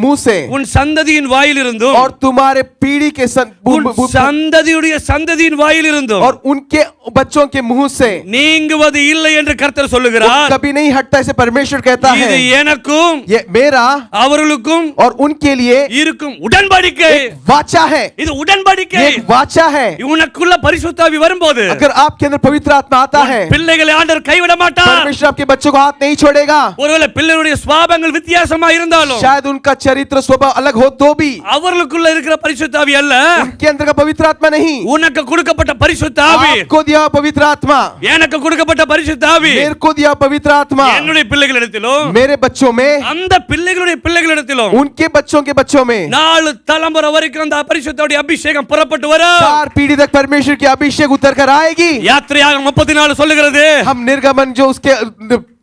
मुंह से உன் சந்ததியின் வாயில் இருந்தும் और तुम्हारे पीढ़ी के உன் சந்ததியுடைய சந்ததியின் வாயில் இருந்தும் और उनके बच्चों के मुंह से நீங்குவது இல்லை என்று கர்த்தர் वो சொல்லுகிறார் कभी नहीं हटता ऐसे परमेश्वर कहता है இது எனக்கும் ये मेरा அவர்களுக்கும் और उनके लिए இருக்கும் உடன்படிக்கை एक वाचा है இது உடன்படிக்கை ये एक वाचा है உனக்குள்ள பரிசுத்த ஆவி வரும்போது अगर आपके अंदर पवित्र आत्मा आता है பிள்ளைகளை ஆண்டவர் கைவிட மாட்டார் परमेश्वर आपके बच्चों को हाथ नहीं छोड़ेगा ஒருவேளை பிள்ளைகளுடைய சுபாவங்கள் வித்தியாசமா இருந்தாலும் शायद उनका चरित्र स्वभाव अलग हो तो भी அவர்களுக்குள்ள இருக்கிற பரிசுத்த ஆவி அல்ல उनके अंदर का पवित्र आत्मा नहीं உனக்கு கொடுக்கப்பட்ட பரிசுத்த ஆவி आपको दिया पवित्र आत्मा எனக்கு கொடுக்கப்பட்ட பரிசுத்த ஆவி मेरे को दिया पवित्र आत्मा என்னுடைய பிள்ளைகளிடத்திலும் मेरे बच्चों में அந்த பிள்ளைகளுடைய பிள்ளைகளிடத்திலும் उनके बच्चों में 4 தலைமுறை வரைக்கும் அந்த பரிசுத்தோட அபிஷேகம் புறப்பட்டு வரும் 4 पीढ़ी तक परमेश्वर की अभिषेक उतर कर आएगी யாத்திரையாகமம் 34 சொல்லுகிறது हम निर्गमन जो उसके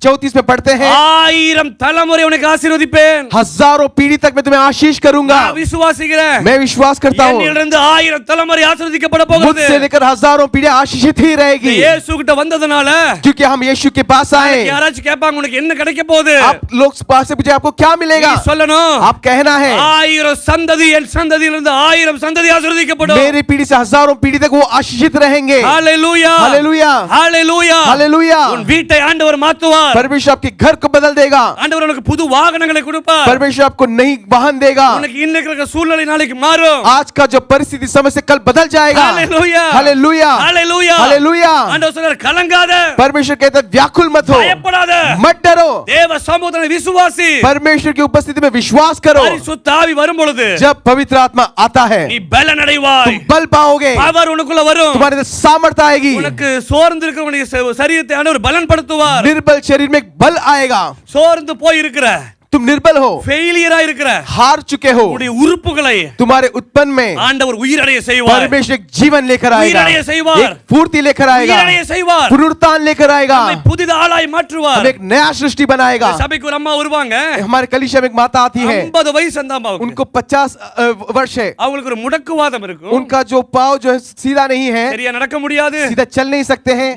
34 में पढ़ते हैं 1000 தலைமுறை உனக்கு ஆசீர்வதிப்பேன் हजारों पीढ़ी तक मैं तुम्हें आशीष करूंगा நான் விசுவாசிக்கிறேன் मैं विश्वास करता हूँ என்னிலிருந்து 1000 தலைமுறை ஆசீர்வதிக்கப்பட போகிறது मुझसे लेकर हजारों पीढ़ियां आशीषित ही रहेगी இயேசு கிட்ட வந்ததனால क्योंकि हम यीशु के पास आए யாராச்சும் கேட்பாங்க உனக்கு என்ன கிடைக்க போகுது आप लोग पास से पूछे आपको क्या मिलेगा நீ சொல்லணும் आप कहना है 1000 சந்ததி என் சந்ததியிலிருந்து 1000 சந்ததி ஆசீர்வதிக்கப்படும் मेरी पीढ़ी से हजारों पीढ़ी तक वो आशीषित रहेंगे ஹalleluya हालेलुया ஹalleluya हालेलुया உன் வீட்டை ஆண்டவர் மாத்துவார் परमेश्वर आपके घर को बदल देगा ஆண்டவர் உனக்கு புது வாகனங்களை கொடுப்பார் परमेश्वर आपको नई वाहन देगा உனக்கு இன்னைக்கு இருக்கிற சூழ்நிலை நாளைக்கு மாறும் आज का जो परिस्थिति समय से कल बदल जाएगा हालेलुया हालेलुया हालेलुया हालेलुया ஆண்டவர் சொல்றார் கலங்காத परमेश्वर कहता है व्याकुल मत हो பயப்படாத मत डरो தேவ சமூகத்திலே விசுவாசி परमेश्वर की उपस्थिति में विश्वास करो பரிசுத்த ஆவி வரும் பொழுது जब पवित्र आत्मा आता है நீ பலன் அடைவாய் तुम बल पाओगे பவர் உனக்குள்ள வரும் तुम्हारे अंदर सामर्थ्य आएगी உனக்கு சோர்ந்து இருக்கிறவனுடைய சரீரத்தை ஆண்டவர் பலன்படுத்துவார் निर्बल शरीर में एक बल आएगा சோர்ந்து போய் இருக்கிற तुम निर्बल हो, ஃபெயிலியரா இருக்கிற हार चुके हो, உங்களுடைய உறுப்புகளை तुम्हारे उत्पन्न में ஆண்டவர் உயிரடைய செய்வார். परमेश्वर एक जीवन लेकर आएगा, उइरடைய செய்வார். एक पूर्ति लेकर आएगा, உயிரடைய செய்வார். पुनरुत्थान लेकर आएगा, நம்மை புதிய ஆளாய் மாற்றுவார். हमें एक नया सृष्टि बनाएगा। சபைக்கு ஒரு அம்மா வருவாங்க. हमारे कलीसिया में एक माता आती है, 50 வயசு அந்த அம்மாவுக்கு. उनको 50 वर्ष है, அவங்களுக்கு ஒரு முடக்குவாதம் இருக்கும். उनका जो पाव जो है सीधा नहीं है, சரியா நடக்க முடியாது. सीधा चल नहीं सकते हैं,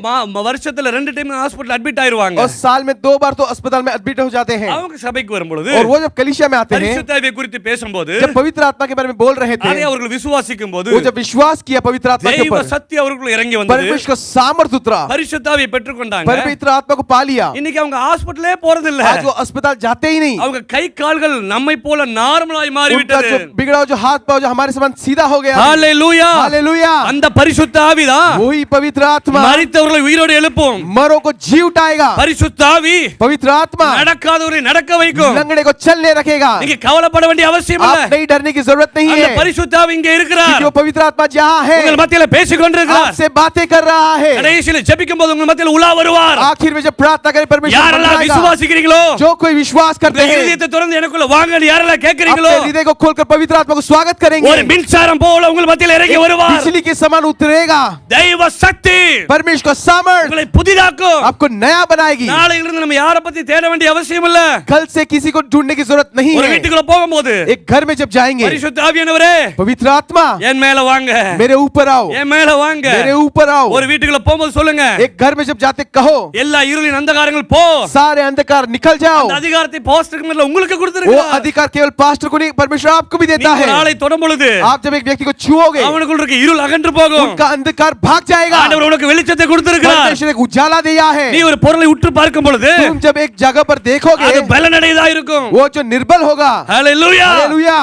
வருஷத்துல 2 டைம் ஹாஸ்பிடல் அட்மிட் ஆயிருவாங்க. और साल में 2 बार तो अस्पताल में एडमिट हो जाते हैं। அவங்க சபைக்கு வரும்பொழுது और वो जब कलीसिया में आते हैं, பரிசுத்த ஆவியை குறித்து பேசும்போது जब पवित्र आत्मा के बारे में बोल रहे थे, அதை அவர்கள் விசுவாசிக்கும்போது वो जब विश्वास किया पवित्र आत्मा के தெய்வ ऊपर, சத்தியம் அவர்களுக்குள்ள இறங்கி வந்தது. परमेश्वर का सामर्थ्य उतरा, பரிசுத்த ஆவியை பெற்றுக்கொண்டாங்க. पवित्र आत्मा को पा लिया। இன்னைக்கு அவங்க ஹாஸ்பிடலே போறது இல்ல. आज वो अस्पताल जाते ही नहीं, அவங்க கை கால்கள் நம்மை போல நார்மலாய் उनका மாறிவிட்டது. जो बिगड़ा जो हाथ पाव जो हमारे समान सीधा हो गया। ஹalleluya. हालेलुया। அந்த பரிசுத்த ஆவிதான் वही पवित्र आत्मा மரித்தவர்களை உயிரோடு எழுப்பும். मरों को जी उठाएगा। பரிசுத்த ஆவி पवित्र आत्मा நடக்காதவரை நடக்க வைக்கும். लंगड़े को चलने रखेगा। நீங்க கவலைப்பட வேண்டிய அவசியம் இல்ல. आप नहीं डरने की जरूरत नहीं அந்த है, பரிசுத்த ஆவி இங்க இருக்கிறார். क्योंकि वो पवित्र आत्मा जहाँ है உங்கள் மத்தியில பேசிக் கொண்டிருக்கிறார். आपसे बातें कर रहा है। கடைசியில ஜெபிக்கும் போது உங்கள் மத்தியில உலா வருவார். आखिर में जब प्रार्थना करें परमेश्वर யாரெல்லாம் बनाएगा। விசுவாசிக்கிறீங்களோ, जो कोई विश्वास करते உங்கள் हैं, இதயத்தை திறந்து எனக்குள்ள வாங்கன்னு யாரெல்லாம் கேக்குறீங்களோ, अपने हृदय को खोलकर पवित्र आत्मा को स्वागत करेंगे। ஒரு மின்சாரம் போல உங்கள் மத்தியில இறங்கி வருவார். बिजली के समान उतरेगा। தெய்வ சக்தி परमेश्वर का सामर्थ உங்களை புதிதாக்கும். आपको नया बनाएगी। நாளையிலிருந்து நம்ம யாரை பத்தி தேட வேண்டிய அவசியம் இல்ல. कल से किसी को ढूंढने की जरूरत नहीं ஒரு है। வீட்டுக்குள்ள போகும்போது एक घर में जब जाएंगे, பரிசுத்த ஆவியானவரே पवित्र आत्मा என் மேல வாங்க, मेरे ऊपर आओ, என் மேல வாங்க. मेरे ऊपर आओ। ஒரு வீட்டுக்குள்ள போகும்போது சொல்லுங்க, एक घर में जब जाते कहो, எல்லா இருளின் அந்தகாரங்கள் போ. सारे अंधकार निकल जाओ। அந்த அதிகாரத்தை பாஸ்டருக்கு மேல உங்களுக்கு वो கொடுத்திருக்கிறார். अधिकार केवल पास्टर को नहीं, परमेश्वर आपको भी देता நீங்க है। ஒரு ஆளை தொடும் பொழுது आप जब एक व्यक्ति को छुओगे, அவனுக்குள்ள இருக்க இருள் அகன்று போகும். उनका अंधकार भाग जाएगा। ஆண்டவர் உனக்கு வெளிச்சத்தை கொடுத்திருக்கிறார். परमेश्वर एक उजाला दिया है। நீ ஒரு பொருளை உற்று பார்க்கும் பொழுது तुम जब एक जगह पर देखोगे, அது பலனடையதா இருக்கும். वो जो निर्बल होगा। ஹalleluya. हालेलुया।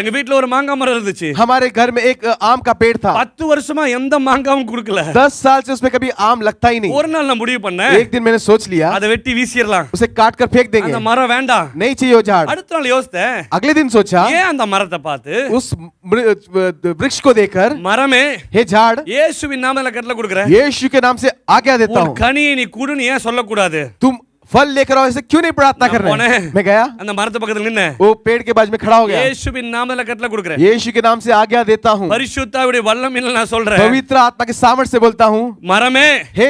எங்க வீட்ல ஒரு மாங்காய் மரம் இருந்துச்சு. हमारे घर में एक आम का पेड़ था। 10 வருஷமா எந்த மாங்காவும் கொடுக்கல. 10 साल से उसमें कभी आम लगता ही नहीं। ஒரு நாள் நான் முடிவு பண்ணேன், एक दिन मैंने सोच लिया அதை வெட்டி வீசிரலாம். उसे काट कर फेंक देंगे, அந்த மரம் வேண்டாம். नहीं चाहिए वो झाड़। அடுத்த நாள் யோசித்தேன், अगले दिन सोचा, ஏன் அந்த மரத்தை பார்த்து उस वृक्ष को देखकर, மரமே हे झाड़, இயேசுவின் நாமத்துல கட்டளை கொடுக்கிறேன், यीशु के नाम से आज्ञा देता உன் हूँ, கனியை நீ குடுன்னு ஏன் சொல்லக்கூடாது? तुम फल लेकर आओ, ऐसे क्यों नहीं प्रार्थना कर रहे हैं? मैं गया, அந்த மரத்து பக்கத்துல நின்னு वो पेड़ के बाजू में खड़ा हो गया, இயேசுவின் நாமத்துல கட்டளை கொடுக்கிறேன், यीशु के नाम से आज्ञा देता हूँ, பரிசுத்த ஆவியுடைய வல்லமையில நான் சொல்றேன், पवित्र आत्मा के सामर्थ्य से बोलता हूँ, மரமே हे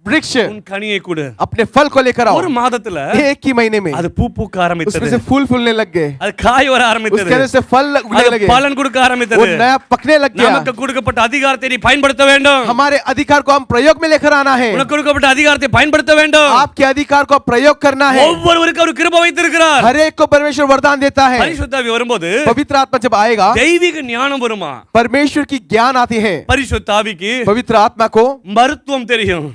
वृक्ष, உன் கனியை கொடு. अपने फल को लेकर आओ। ஒரு மாதத்துல एक ही महीने में அது பூ பூக்க उसमें ஆரம்பித்தது, से फूल फूलने लग गए, அது காய் வர उसके ஆரம்பித்தது, अंदर से फल उगने அது लगे, பலன் கொடுக்க वो ஆரம்பித்தது. नया पकने लग गया। நமக்கு கொடுக்கப்பட்ட அதிகாரத்தை நீ பயன்படுத்த வேண்டும். हमारे अधिकार को हम प्रयोग में लेकर आना है। உனக்கு கொடுக்கப்பட்ட அதிகாரத்தை பயன்படுத்த வேண்டும். आपके अधिकार को प्रयोग करना है। ஒவ்வொருவருக்கும் அவர் கிருபை வைத்திருக்கிறார். हर एक को परमेश्वर वरदान देता है। பரிசுத்த ஆவி வரும்போது पवित्र आत्मा जब आएगा, தெய்வீக ஞானம் வருமா? परमेश्वर की ज्ञान आती है। பரிசுத்த ஆவிக்கு पवित्र आत्मा को மருத்துவம் தெரியும்.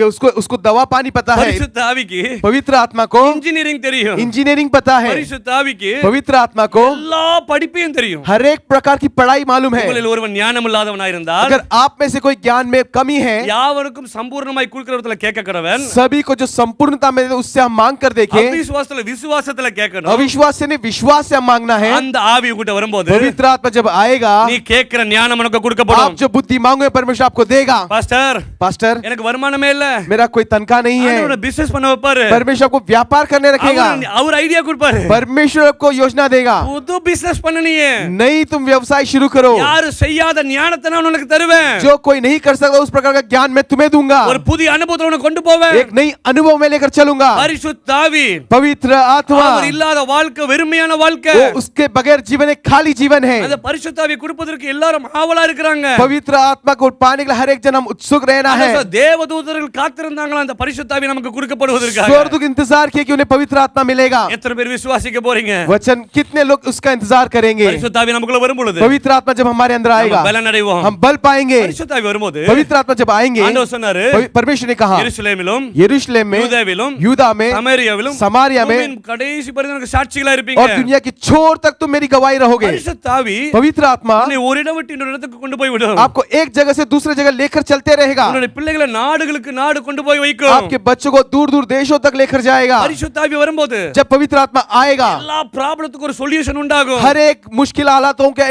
उसको उसको दवा पानी पता है। பரிசுத்த ஆவிக்கு पवित्र आत्मा को இன்ஜினியரிங் தெரியும். इंजीनियरिंग पता है। பரிசுத்த ஆவிக்கு पवित्र आत्मा को எல்லா படிப்பையும் தெரியும். हर एक प्रकार की पढ़ाई मालूम है। உங்களில் ஒருவன் ஞானம் இல்லாதவனாய் இருந்தால், अगर आप में से कोई ज्ञान में कमी है, யாவருக்கும் சம்பூர்ணமாய் கொடுக்கிறவர்களை கேட்க கடவன். सभी को जो संपूर्णता में दे, उससे हम मांग कर देखें। அவிசுவாசத்துல விசுவாசத்துல கேட்கணும். अविश्वास से नहीं, विश्वास से हम मांगना है। அந்த ஆவி உன்கிட்ட வரும்போது पवित्र आत्मा जब आएगा, நீ கேட்கிற ஞானம் உனக்கு கொடுக்கப்படும். आप जो बुद्धि मांगोगे परमेश्वर आपको देगा। பாஸ்டர், पास्टर, எனக்கு வருமானமே இல்ல, मेरा कोई तनख्वाह नहीं है, ஆண்டவர் பிசினஸ் பண்ண வைப்பாரு, परमेश्वर आपको व्यापार करने रखेगा। அவர் ஐடியா கொடுப்பாரு, परमेश्वर आपको योजना देगा। புது பிசினஸ் பண்ணனியே, नहीं, तुम व्यवसाय शुरू करो। யாரு செய்யாத ஞானத்தை நான் உனக்கு தருவேன். जो कोई नहीं कर सकता उस प्रकार का ज्ञान मैं तुम्हें दूंगा। ஒரு புதிய அனுபவத்தை உனக்கு கொண்டு போவேன். एक नई अनुभव में लेकर चलूंगा। பரிசுத்த ஆவி, पवित्र आत्मा, அவர் இல்லாத வாழ்க்கை வெறுமையான வாழ்க்கை. वो उसके बगैर जीवन एक खाली जीवन है। அந்த பரிசுத்த ஆவியை கொடுப்பதற்கு எல்லாரும் ஆவலா இருக்கிறாங்க. पवित्र आत्मा को पाने के लिए हर एक जन हम उत्सुक रहना है। தேவதூதர்கள் காத்திருந்தாங்களா அந்த பரிசுத்த ஆவி நமக்கு கொடுக்கப்படுவதற்காக. स्वर्गदूत इंतजार किए कि उन्हें पवित्र आत्मा मिलेगा। எத்தனை பேர் விசுவாசிக்க போறீங்க? वचन कितने लोग उसका इंतजार करेंगे? பரிசுத்த ஆவி நமக்குள்ள வரும் பொழுது पवित्र आत्मा जब हमारे अंदर आएगा, நம்ம பலன் அடைவோம். हम बल पाएंगे। பரிசுத்த ஆவி வரும்போது पवित्र आत्मा जब आएंगे, ஆண்டவர் சொன்னாரு, परमेश्वर ने कहा, எருசலேமிலும் यरूशलेम में, யூதேவிலும் यूदा में, சமாரியாவிலும் समारिया में பூமியின் கடைசி பரியந்தம் எனக்கு சாட்சிகளா இருப்பீங்க. और दुनिया की छोर तक तुम मेरी गवाही रहोगे। பரிசுத்த ஆவி पवित्र आत्मा உன்னை ஒரு இடம் விட்டு இன்னொரு இடத்துக்கு கொண்டு போய் விடும். आपको एक जगह से दूसरे जगह लेकर चलते रहेगा। உன்னுடைய பிள்ளைகளை நாடுகளுக்கு நாடு கொண்டு போய் வைக்கும் आपके बच्चों को दूर दूर देशों तक लेकर जाएगा। பரிசுத்த ஆவி வரும்போது जब पवित्र आत्मा आएगा எல்லா ப்ராப்ளத்துக்கும் ஒரு சொல்யூஷன் உண்டாகும் हर एक मुश्किल हालातों का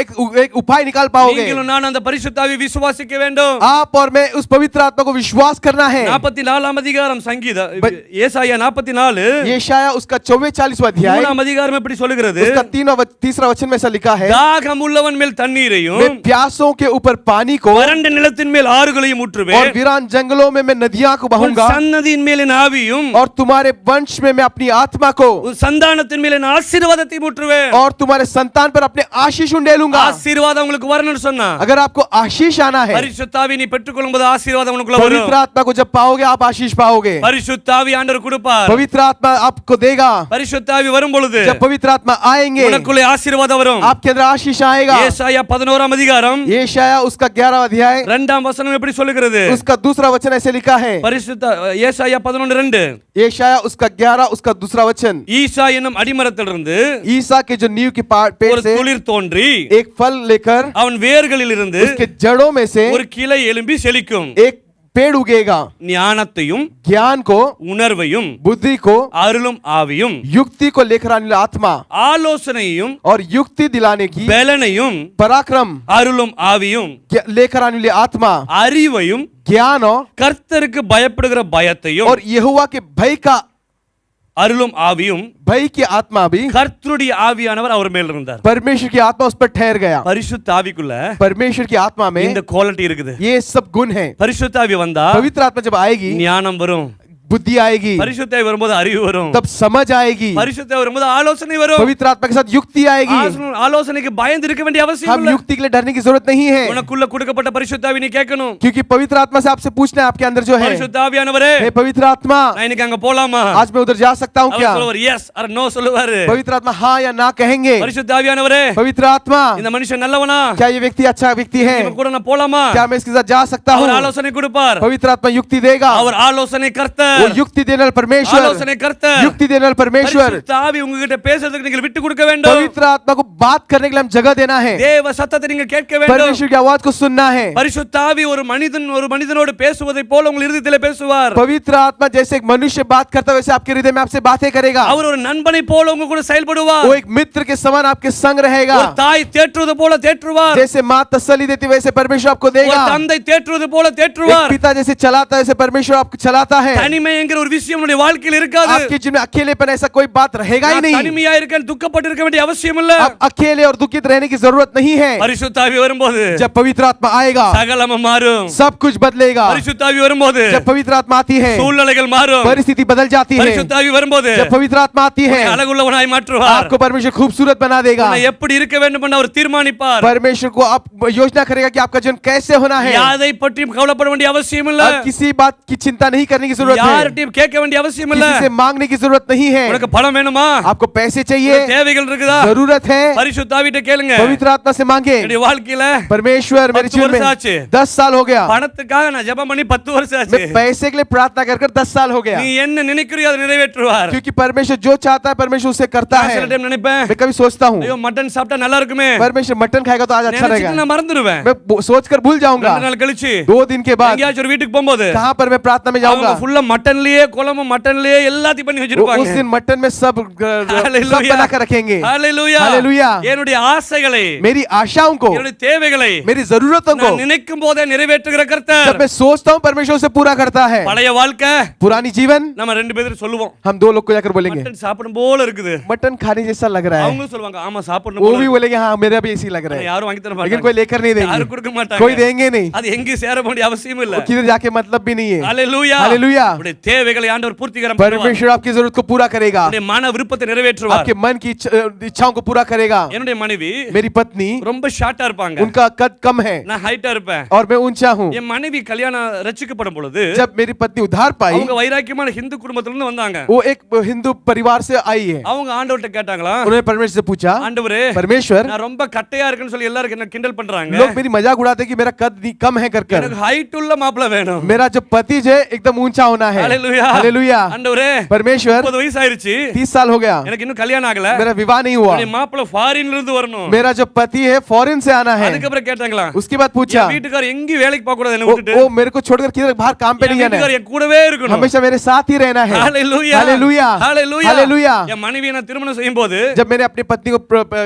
एक उपाय निकाल पाओगे। நீங்களும் நான் அந்த பரிசுத்த ஆவி விசுவாசிக்க வேண்டும் आप और मैं उस पवित्र आत्मा को विश्वास करना है। 44ஆம் அதிகாரம் சங்கீதம் ஏசாயா 44 यशाया उसका 44वां अध्याय 3ஆம் அதிகாரம் எப்படி சொல்லுகிறது उसका तीसरा वचन में ऐसा लिखा है, தாகம் உள்ளவன் மேல் தண்ணீரையும் मैं प्यासों के ऊपर पानी को வறண்ட நிலத்தின் மேல் ஆறுகளையும் और ஊற்றுவேன் वीरान जंगलों में मैं नदियां को உன் बहाऊंगा சன்னதியின் மேல் என் ஆவியும் और तुम्हारे वंश में मैं अपनी आत्मा को உன் சந்தானத்தின் மேல் என் ஆசீர்வாதத்தையும் ஊற்றுவேன் और तुम्हारे संतान पर अपने आशीष उंडेलूंगा। ஆசீர்வாதம் உங்களுக்கு வரணும்னு சொன்னா अगर आपको आशीष आना है, பரிசுத்த ஆவி நீ பெற்றுக்கொள்ளும்போது ஆசீர்வாதம் உனக்குள்ள வரும் पवित्र आत्मा को जब पाओगे आप आशीष पाओगे। பரிசுத்த ஆவி ஆண்டவர் கொடுப்பார் पवित्र आत्मा आपको देगा। பரிசுத்த ஆவி வரும் பொழுது जब पवित्र आत्मा आएंगे உனக்குள்ள ஆசீர்வாதம் வரும் आपके अंदर आशीष आएगा। ஏசாயா 11ஆம் அதிகாரம் यशाया उसका 11वां अध्याय 2ஆம் वचனம் எப்படி சொல்லுகிறது उसका दूसरा वचन ऐसे लिखा है, பரிசுத்த ஏசாயா 11:2 यशाया उसका 11 उसका दूसरा वचन, ஈசா என்னும் அடிமரத்திலிருந்து ईसा के जो नींव की पेड़ ஒரு से துளிர் தோன்றி एक फल लेकर அவன் வேர்களில் இருந்து उसके जड़ों में से ஒரு கிளை எழும்பி செழிக்கும் एक पेड़ उगेगा। ஞானத்தையும் ज्ञान को, உணர்வையும் बुद्धि को, அருளும் ஆவியும் युक्ति को लेकर आने वाला आत्मा ஆலோசனையும் और युक्ति दिलाने की, பலனையும் पराक्रम அருளும் ஆவியும் लेकर आने वाली आत्मा, அறிவையும் ज्ञान और கர்த்தருக்கு பயப்படுகிற பயத்தையும் और यहोवा के भय का, அருளும் ஆவியும் भय की आत्मा भी, கர்த்தருடைய ஆவியானவர் அவர் மேல் இருந்தார் परमेश्वर की आत्मा उस पर ठहर गया। பரிசுத்த ஆவிக்குள்ள परमेश्वर की आत्मा में இந்த குவாலிட்டி இருக்குது ये सब गुण है। பரிசுத்த ஆவி வந்தா पवित्र आत्मा जब आएगी ஞானம் வரும் बुद्धि आएगी, பரிசுத்த ஆவி வரும்போது அறிவு வரும் तब समझ आएगी, பரிசுத்த ஆவி வரும்போது ஆலோசனை வரும் पवित्र आत्मा के साथ युक्ति आएगी। ஆலோசனைக்கு பயந்து இருக்க வேண்டிய அவசியம் हम இல்லை युक्ति के लिए डरने की जरूरत नहीं है, உனக்குள்ள கொடுக்கப்பட்ட பரிசுத்த ஆவி நீ கேட்கணும் क्योंकि पवित्र आत्मा से आपसे पूछना है आपके अंदर जो है, பரிசுத்த ஆவியானவரே हे पवित्र आत्मा நான் இன்னைக்கு அங்க போலாமா आज मैं उधर जा सकता हूँ क्या? அவர் சொல்லுவார் எஸ் ஆர் நோ சொல்லுவாரு पवित्र आत्मा हाँ या ना कहेंगे। பரிசுத்த ஆவியானவரே पवित्र आत्मा இந்த மனுஷன் நல்லவனா क्या ये व्यक्ति अच्छा व्यक्ति है, இவன் கூட நான் போலாமா क्या मैं इसके साथ जा सकता हूँ? அவர் ஆலோசனை கொடுப்பார் पवित्र आत्मा युक्ति देगा, அவர் ஆலோசனை वो கர்த்தர் युक्ति देने वाला परमेश्वर, ஆலோசனை கர்த்தர் युक्ति देने वाला परमेश्वर। பரிசுத்த ஆவி உங்ககிட்ட பேசுறதுக்கு நீங்க விட்டு கொடுக்க வேண்டும் पवित्र आत्मा को बात करने के लिए हम जगह देना है, தேவ சத்தத்தை நீங்க கேட்க வேண்டும் परमेश्वर की आवाज को सुनना है। பரிசுத்த ஆவி ஒரு மனிதனோடு பேசுவதை போல உங்கள் இதயத்திலே பேசுவார் पवित्र आत्मा जैसे एक मनुष्य बात करता है वैसे आपके हृदय में आपसे बातें करेगा। அவர் ஒரு நண்பனை போல உங்க கூட செயல்படுவார் वो एक मित्र के समान आपके संग रहेगा, ஒரு தாய் தேற்றுவது போல தேற்றுவார் जैसे माँ तसल्ली देती है वैसे परमेश्वर आपको ஒரு देगा, தந்தை தேற்றுவது போல एक தேற்றுவார் पिता जैसे चलाता है वैसे परमेश्वर आपको चलाता है। தனிமை என்கிற ஒரு விஷயம் உங்களுடைய வாழ்க்கையில் இருக்காது आपके जीवन में अकेलेपन ऐसा कोई बात रहेगा ही நான் नहीं, தனிமையா இருக்கேன் துக்கப்பட்டு இருக்க வேண்டிய அவசியம் இல்ல आप अकेले और दुखित रहने की जरूरत नहीं है। பரிசுத்த ஆவி வரும்போது जब पवित्र आत्मा आएगा சகலமும் மாறும் सब कुछ बदलेगा। பரிசுத்த ஆவி வரும்போது जब पवित्र आत्मा आती है சூழ்நிலைகள் மாறும் परिस्थिति बदल जाती है। பரிசுத்த ஆவி வரும்போது जब पवित्र आत्मा आती है அழகுள்ளவனாய் மாற்றுவார் आपको परमेश्वर खूबसूरत बना देगा। உன்னை எப்படி இருக்க வேண்டும் என்று அவர் தீர்மானிப்பார் परमेश्वर को आप योजना करेगा कि आपका जीवन कैसे होना है। யாதை பற்றியும் கவலைப்பட வேண்டிய அவசியம் இல்ல अब किसी बात की चिंता नहीं करने की जरूरत है, யார்கிட்டயும் கேட்க வேண்டிய அவசியம் இல்ல किसी से मांगने की जरूरत नहीं है। உனக்கு பணம் வேணுமா आपको पैसे உனக்கு चाहिए, தேவைகள் இருக்குதா जरूरत है, பரிசுத்த ஆவிட்ட கேளுங்க पवित्र आत्मा से मांगे। என்னுடைய வாழ்க்கையில परमेश्वर मेरे 10 जीवन वर्ष में आचे। 10 साल हो गया, பணத்துக்காக நான் ஜெபம் பண்ணி 10 வருஷம் ஆச்சு मैं पैसे के लिए प्रार्थना कर 10 साल हो गया, நீ என்ன நினைக்கிறியோ அதை நிறைவேற்றுவார் क्योंकि परमेश्वर जो चाहता है परमेश्वर उसे करता நான் है। சில டைம் நினைப்பேன் मैं कभी सोचता हूँ ஐயோ மட்டன் சாப்பிட்டா நல்லா இருக்குமே परमेश्वर मटन खाएगा तो आज अच्छा நினைச்சிட்டு रहेगा, நான் மறந்துடுவேன் मैं सोचकर भूल जाऊंगा। 2 நாள் கழிச்சு 2 दिन के बाद எங்கயாச்சும் ஒரு வீட்டுக்கு போகும்போது कहाँ पर मैं प्रार्थना में அவங்க जाऊंगा, ஃபுல்லா மட்டன்லயே குழம்பு மட்டன்லயே எல்லாத்தையும் பண்ணி उस வச்சிருப்பாங்க दिन मटन में सब बना कर रखेंगे। ஹalleluya हालेलुया। என்னுடைய ஆசைகளை मेरी आशाओं को, என்னுடைய தேவைகளை मेरी जरूरतों को நான் நினைக்கும் போதே நிறைவேற்றுகிற கர்த்தர் जब मैं सोचता हूँ परमेश्वर उसे पूरा करता है। பழைய வாழ்க்கை पुरानी जीवन நம்ம ரெண்டு பேரும் சொல்லுவோம் हम 2 लोग को जाकर बोलेंगे மட்டன் சாப்பிடும் போல இருக்குது मटन खाने जैसा लग रहा है, அவங்க சொல்லுவாங்க ஆமா சாப்பிடணும் वो போல भी बोलेंगे हाँ मेरा भी ऐसी लग रहा இருக்கு. है, யாரும் வாங்கி தர लेकिन மாட்டாங்க कोई लेकर नहीं யாரும் கொடுக்க देंगे, மாட்டாங்க कोई देंगे नहीं, அது எங்க சேர வேண்டிய அவசியம் இல்ல वो किधर जाके मतलब भी नहीं है। ஹalleluya हालेलुया। உடைய தேவைகளை ஆண்டவர் பூர்த்திகரம் பண்ணுவார் परमेश्वर आपकी जरूरत को पूरा करेगा, உடைய மன விருப்பத்தை நிறைவேற்றுவார் आपके मन की इच्छाओं को पूरा करेगा। என்னுடைய மனைவி मेरी पत्नी, ரொம்ப ஷார்ட்டா இருப்பாங்க उनका कद कम है நான் ஹைட்டா இருப்பேன் और मैं ऊंचा हूँ। என் மனைவி கல்யாணம் ரட்சிக்கப்படும் பொழுது जब मेरी पत्नी उद्धार पाई, அவங்க வைராக்கியமான ஹிந்து குடும்பத்துல இருந்து வந்தாங்க वो एक हिंदू परिवार से आई है, அவங்க ஆண்டவர்ட்ட கேட்டாங்களா उन्होंने परमेश्वर से पूछा ஆண்டவரே परमेश्वर நான் ரொம்ப கட்டையா இருக்கேன்னு சொல்லி எல்லாரும் என்ன கிண்டல் பண்றாங்க लोग मेरी मजाक उड़ाते कि मेरा कद कम है कर எனக்கு ஹைட் உள்ள மாப்பிள்ளை வேணும் मेरा जो पति जो है एकदम ऊंचा होना है। हैं Hallelujah. हालेलुया ஆண்டவரே परमेश्वर 30 வயசு ஆயிருச்சு 30 साल हो गया எனக்கு இன்னும் கல்யாணம் ஆகல मेरा विवाह नहीं हुआ என்னுடைய மாப்பிள்ளை ஃபாரின்ல இருந்து வரணும் मेरा जो पति है फॉरेन से आना है அதுக்கு அப்புறம் கேட்டாங்களா उसके बाद पूछा என் வீட்டுக்காரர் எங்கேயும் வேலைக்கு போக கூடாது என்ன वो விட்டுட்டு वो मेरे को छोड़कर किधर बाहर काम पे என் नहीं जाना வீட்டுக்காரர் है என் கூடவே இருக்கணும் हमेशा मेरे साथ ही रहना है ஹalleluya हालेलुया ஹalleluya हालेलुया என் மனைவியை நான் திருமணம் செய்யும்போது जब मैंने अपनी पत्नी को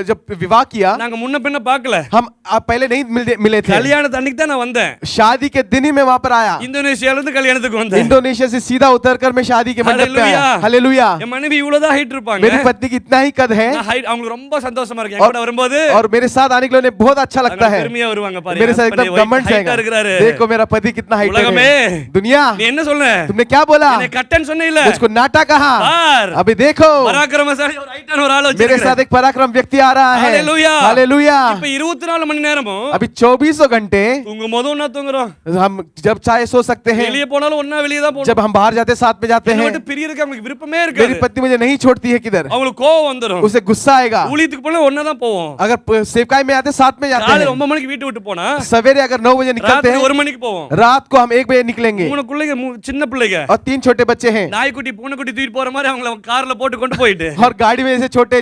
जब विवाह किया நாங்க முன்ன பின்ன பார்க்கல हम पहले नहीं मिले थे கல்யாணத்து அன்னைக்கு தான் நான் வந்தேன் शादी के दिन ही मैं वहां पर आया இந்தோனேஷியால இருந்து கல்யாணத்துக்கு வந்தேன் इंडोनेशिया से सीधा उतरकर मैं शादी के मंडप पे आया हालेलुया என் மனைவி இவ்வளவுதான் ஹைட் இருப்பாங்க मेरी पत्नी की इतना ही कद है நான் height அவங்களுக்கு ரொம்ப சந்தோஷமா இருக்கு என் கூட வரும்போது और मेरे साथ आने के लिए उन्हें बहुत अच्छा लगता है பெருமையா வருவாங்க பாருங்க मेरे साथ एकदम घमंड से இருக்காரு देखो मेरा पति कितना हाइट உலகமே है दुनिया நீ என்ன சொல்ற तुमने क्या बोला என்னை கட்டன்னு சொன்னே இல்ல मुझको नाटा कहा பார் अभी देखो பராக்கிரமசாலி ஒரு ஹைட்டான ஒரு ஆளு मेरे வச்சிருக்காரு साथ एक पराक्रम व्यक्ति आ रहा है हालेलुया हालेलुया இப்ப 24 மணி நேரமும் अभी 24 घंटे தூங்கும் போதும் ஒண்ணா தூங்குறோம் हम जब चाहे सो सकते हैं வெளிய போனாலும் ஒண்ணா வெளிய தான் போறோம் जब हम बाहर जाते साथ में जाते என்னை हैं விட்டு பிரியறதுக்கு அவங்களுக்கு விருப்பமே मेरी இருக்காது पत्नी मुझे नहीं छोड़ती है किधर அவங்களுக்கு கோவம் வந்துரும் उसे गुस्सा आएगा ஊழியத்துக்கு போனா ஒண்ணா தான் போவோம் अगर सेवकाई में आते साथ में जाते காலையில हैं 9 மணிக்கு வீட்டு விட்டு போனா सवेरे अगर 9 बजे निकलते ராத்திரி हैं 1 மணிக்கு போவோம் रात को हम 1 बजे निकलेंगे 3 பிள்ளைங்க சின்ன பிள்ளைங்க और 3 छोटे बच्चे हैं நாய்க்குட்டி பூனைக்குட்டி தூக்கிட்டு போற மாதிரி அவங்கள கார்ல போட்டு கொண்டு போயிட்டு और गाड़ी में ऐसे छोटे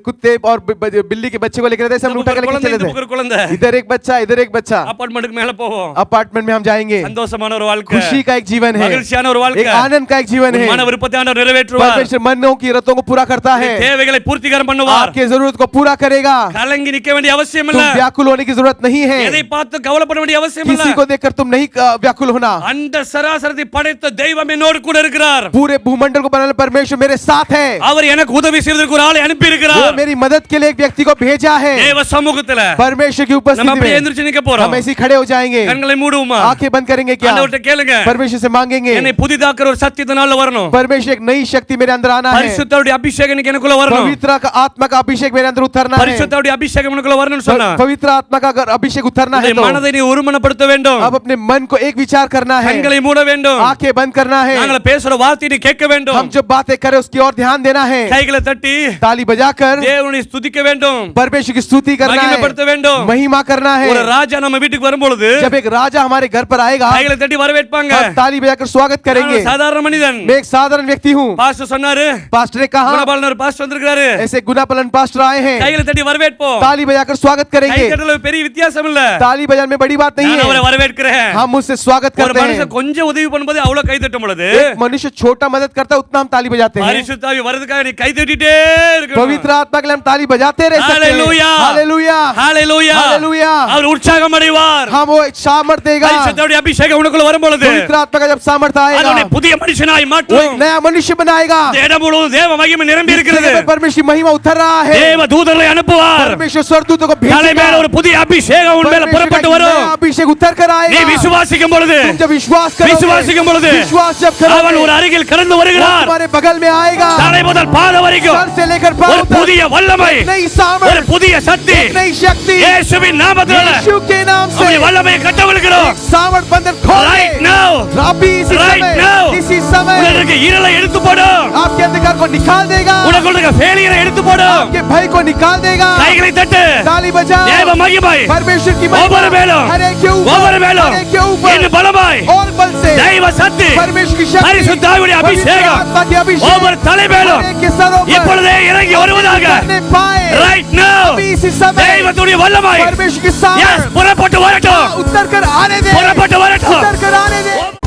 कुत्ते और बिल्ली के बच्चे को लेकर हम लूटा कर लेके चले थे குழந்தை इधर एक बच्चा அபார்ட்மெண்ட்டுக்கு மேல போவோம் अपार्टमेंट में हम जाएंगे சந்தோஷமான ஒரு வாழ்க்கை खुशी का एक जीवन है மகிழ்ச்சியான ஒரு एक வாழ்க்கை आनंद का एक जीवन है மன விருப்பத்தை ஆண்டவர் நிறைவேற்றுவார் परमेश्वर मनों की रतों को पूरा करता है தேவைகளை பூர்த்திகரம் பண்ணுவார் आपके जरूरत को पूरा करेगा கலங்கி நிக்க வேண்டிய அவசியம் तुम இல்ல व्याकुल होने की जरूरत नहीं है எதை பார்த்து கவலைப்பட வேண்டிய அவசியம் இல்ல किसी को देखकर तुम नहीं व्याकुल होना அந்த சராசரத்தை படைத்த தெய்வம் என்னோடு கூட இருக்கிறார் पूरे भूमंडल को बनाने परमेश्वर मेरे साथ है அவர் எனக்கு உதவி செய்வதற்கு ஒரு ஆளை அனுப்பி वो இருக்கிறார் मेरी मदद के लिए एक व्यक्ति को भेजा है தேவ சமூகத்துல परमेश्वर की நம்ம उपस्थिति அப்படியே में எந்திரச்சு நிக்க போறோம் हम ऐसे ही खड़े हो जाएंगे கண்களை மூடுவோமா आंखें बंद करेंगे क्या ஆண்டவர்ட்ட கேளுங்க परमेश्वर से मांगेंगे என்னை புதிதாக்குற ஒரு சக்தி இந்த நாள்ல வரணும் परमेश्वर एक नई शक्ति मेरे अंदर आना है பரிசுத்தருடைய அபிஷேகம் இன்னைக்கு எனக்குள்ள வரணும் पवित्र का आत्मा का अभिषेक मेरे अंदर उतरना है பரிசுத்தருடைய அபிஷேகம் எனக்குள்ள வரணும்னு சொன்னா पवित्र आत्मा का अगर अभिषेक उतरना है உன்னுடைய तो மனதை நீ ஒருமனப்படுத்த வேண்டும் अब अपने मन को एक विचार करना है கண்களை மூட வேண்டும் आंखें बंद करना है நாங்கள பேசுற வார்த்தையை நீ கேட்க வேண்டும் हम जो बातें करें उसकी ओर ध्यान देना है கைகளை தட்டி ताली बजाकर தேவனை ஸ்துதிக்க வேண்டும் परमेश्वर की स्तुति करना மகிமைப்படுத்த है வேண்டும் महिमा करना है ஒரு ராஜா நம்ம வீட்டுக்கு வரும்பொழுது जब एक राजा हमारे घर पर आएगा கைகளை தட்டி வரவேற்பாங்க हम ताली बजाकर स्वागत நான் करेंगे ஒரு சாதாரண மனிதன் मैं एक साधारण व्यक्ति हूँ பாஸ்டர் சொன்னாரு पास्टर ने कहा குணபாலன் ஒரு பாஸ்டர் வந்திருக்காரு ऐसे गुनापलन पास्टर आए हैं கைகளை தட்டி வரவேற்போம் ताली बजाकर स्वागत கை करेंगे தட்டல பெரிய வித்தியாசம் இல்ல ताली बजाने में बड़ी बात नहीं நான் அவரை है வரவேற்கிறேன் हम उससे स्वागत ஒரு करते हैं மனுஷன் கொஞ்சம் உதவி பண்ணும்போது அவ்வளவு கை தட்டும் பொழுது एक मनुष्य छोटा मदद करता है उतना हम ताली बजाते हैं பரிசுத்தாவி வரதுக்காக நீ கை தட்டிட்டே இருக்கணும் पवित्र आत्मा के लिए हम ताली बजाते रह सकते हैं हालेलुया हालेलुया ஹalleluya हालेलुया அவர் உற்சாகம் அடைவார் हम वो सामर्थ देगा பரிசுத்தருடைய அபிஷேகம் உனக்குள்ள வரும்பொழுது पवित्र आत्मा का जब सामर्थ அது आएगा உன்னை புதிய மனுஷனாய் वो மாற்றும் एक नया मनुष्य बनाएगा இந்த இடம் முழுவதும் தேவ மகிமை நிரம்பி इस இருக்கிறது जगह पर परमेश्वर की महिमा उतर रहा है தேவ தூதர்களை அனுப்புவார் परमेश्वर स्वर्गदूतों को தலை भेजेगा மேல ஒரு புதிய அபிஷேகம் உன் மேல परमेश्वर का புறப்பட்டு एक வரும் नया अभिषेक उतर कर நீ आएगा விசுவாசிக்கும் பொழுது तुम जब विश्वास करोगे விசுவாசிக்கும் பொழுது विश्वास जब அவன் करोगे ஒரு அருகில் கடந்து वो வருகிறார் तुम्हारे बगल में आएगा தலை முதல் பாதம் வரைக்கும் सर से लेकर पांव ஒரு तक புதிய வல்லமை एक नई ஒரு सामर्थ புதிய சக்தி एक नई शक्ति இயேசுவின் நாமத்தினால यीशु के नाम से அவருடைய வல்லமையை கட்டவிழ்கிறோம் एक सामर्थ बंधन खोल right दे now अभी इसी right समय now इसी समय உனக்கு இருளை எடுத்து போடும் आपके अंधकार को निकाल देगा உனக்கு ஃபெயிலியரை எடுத்து போடும் आपके भय को निकाल देगा கைகளை தட்டு ताली बजाओ தேவ மகிமை परमेश्वर की ஒவ்வொரு மேலும் हर एक के ऊपर ஒவ்வொரு மேலும் हर एक के ऊपर இன்னும் பலமாய் और बल से தெய்வ சக்தி परमेश्वर की शक्ति பரிசுத்தாவியுடைய पवित्र அபிஷேகம் आत्मा की अभिषेक ஒவ்வொரு தலை மேலும் हर एक के सरों पर இப்பொழுதே இறங்கி வருவதாக करने पाए right now अभी इसी समय தெய்வத்துடைய வல்லமை परमेश्वर की yes सामर्थ புறப்பட்டு வரட்டும் उतर कर आने दे புறப்பட்டு வரட்டும் उतर कर आने दे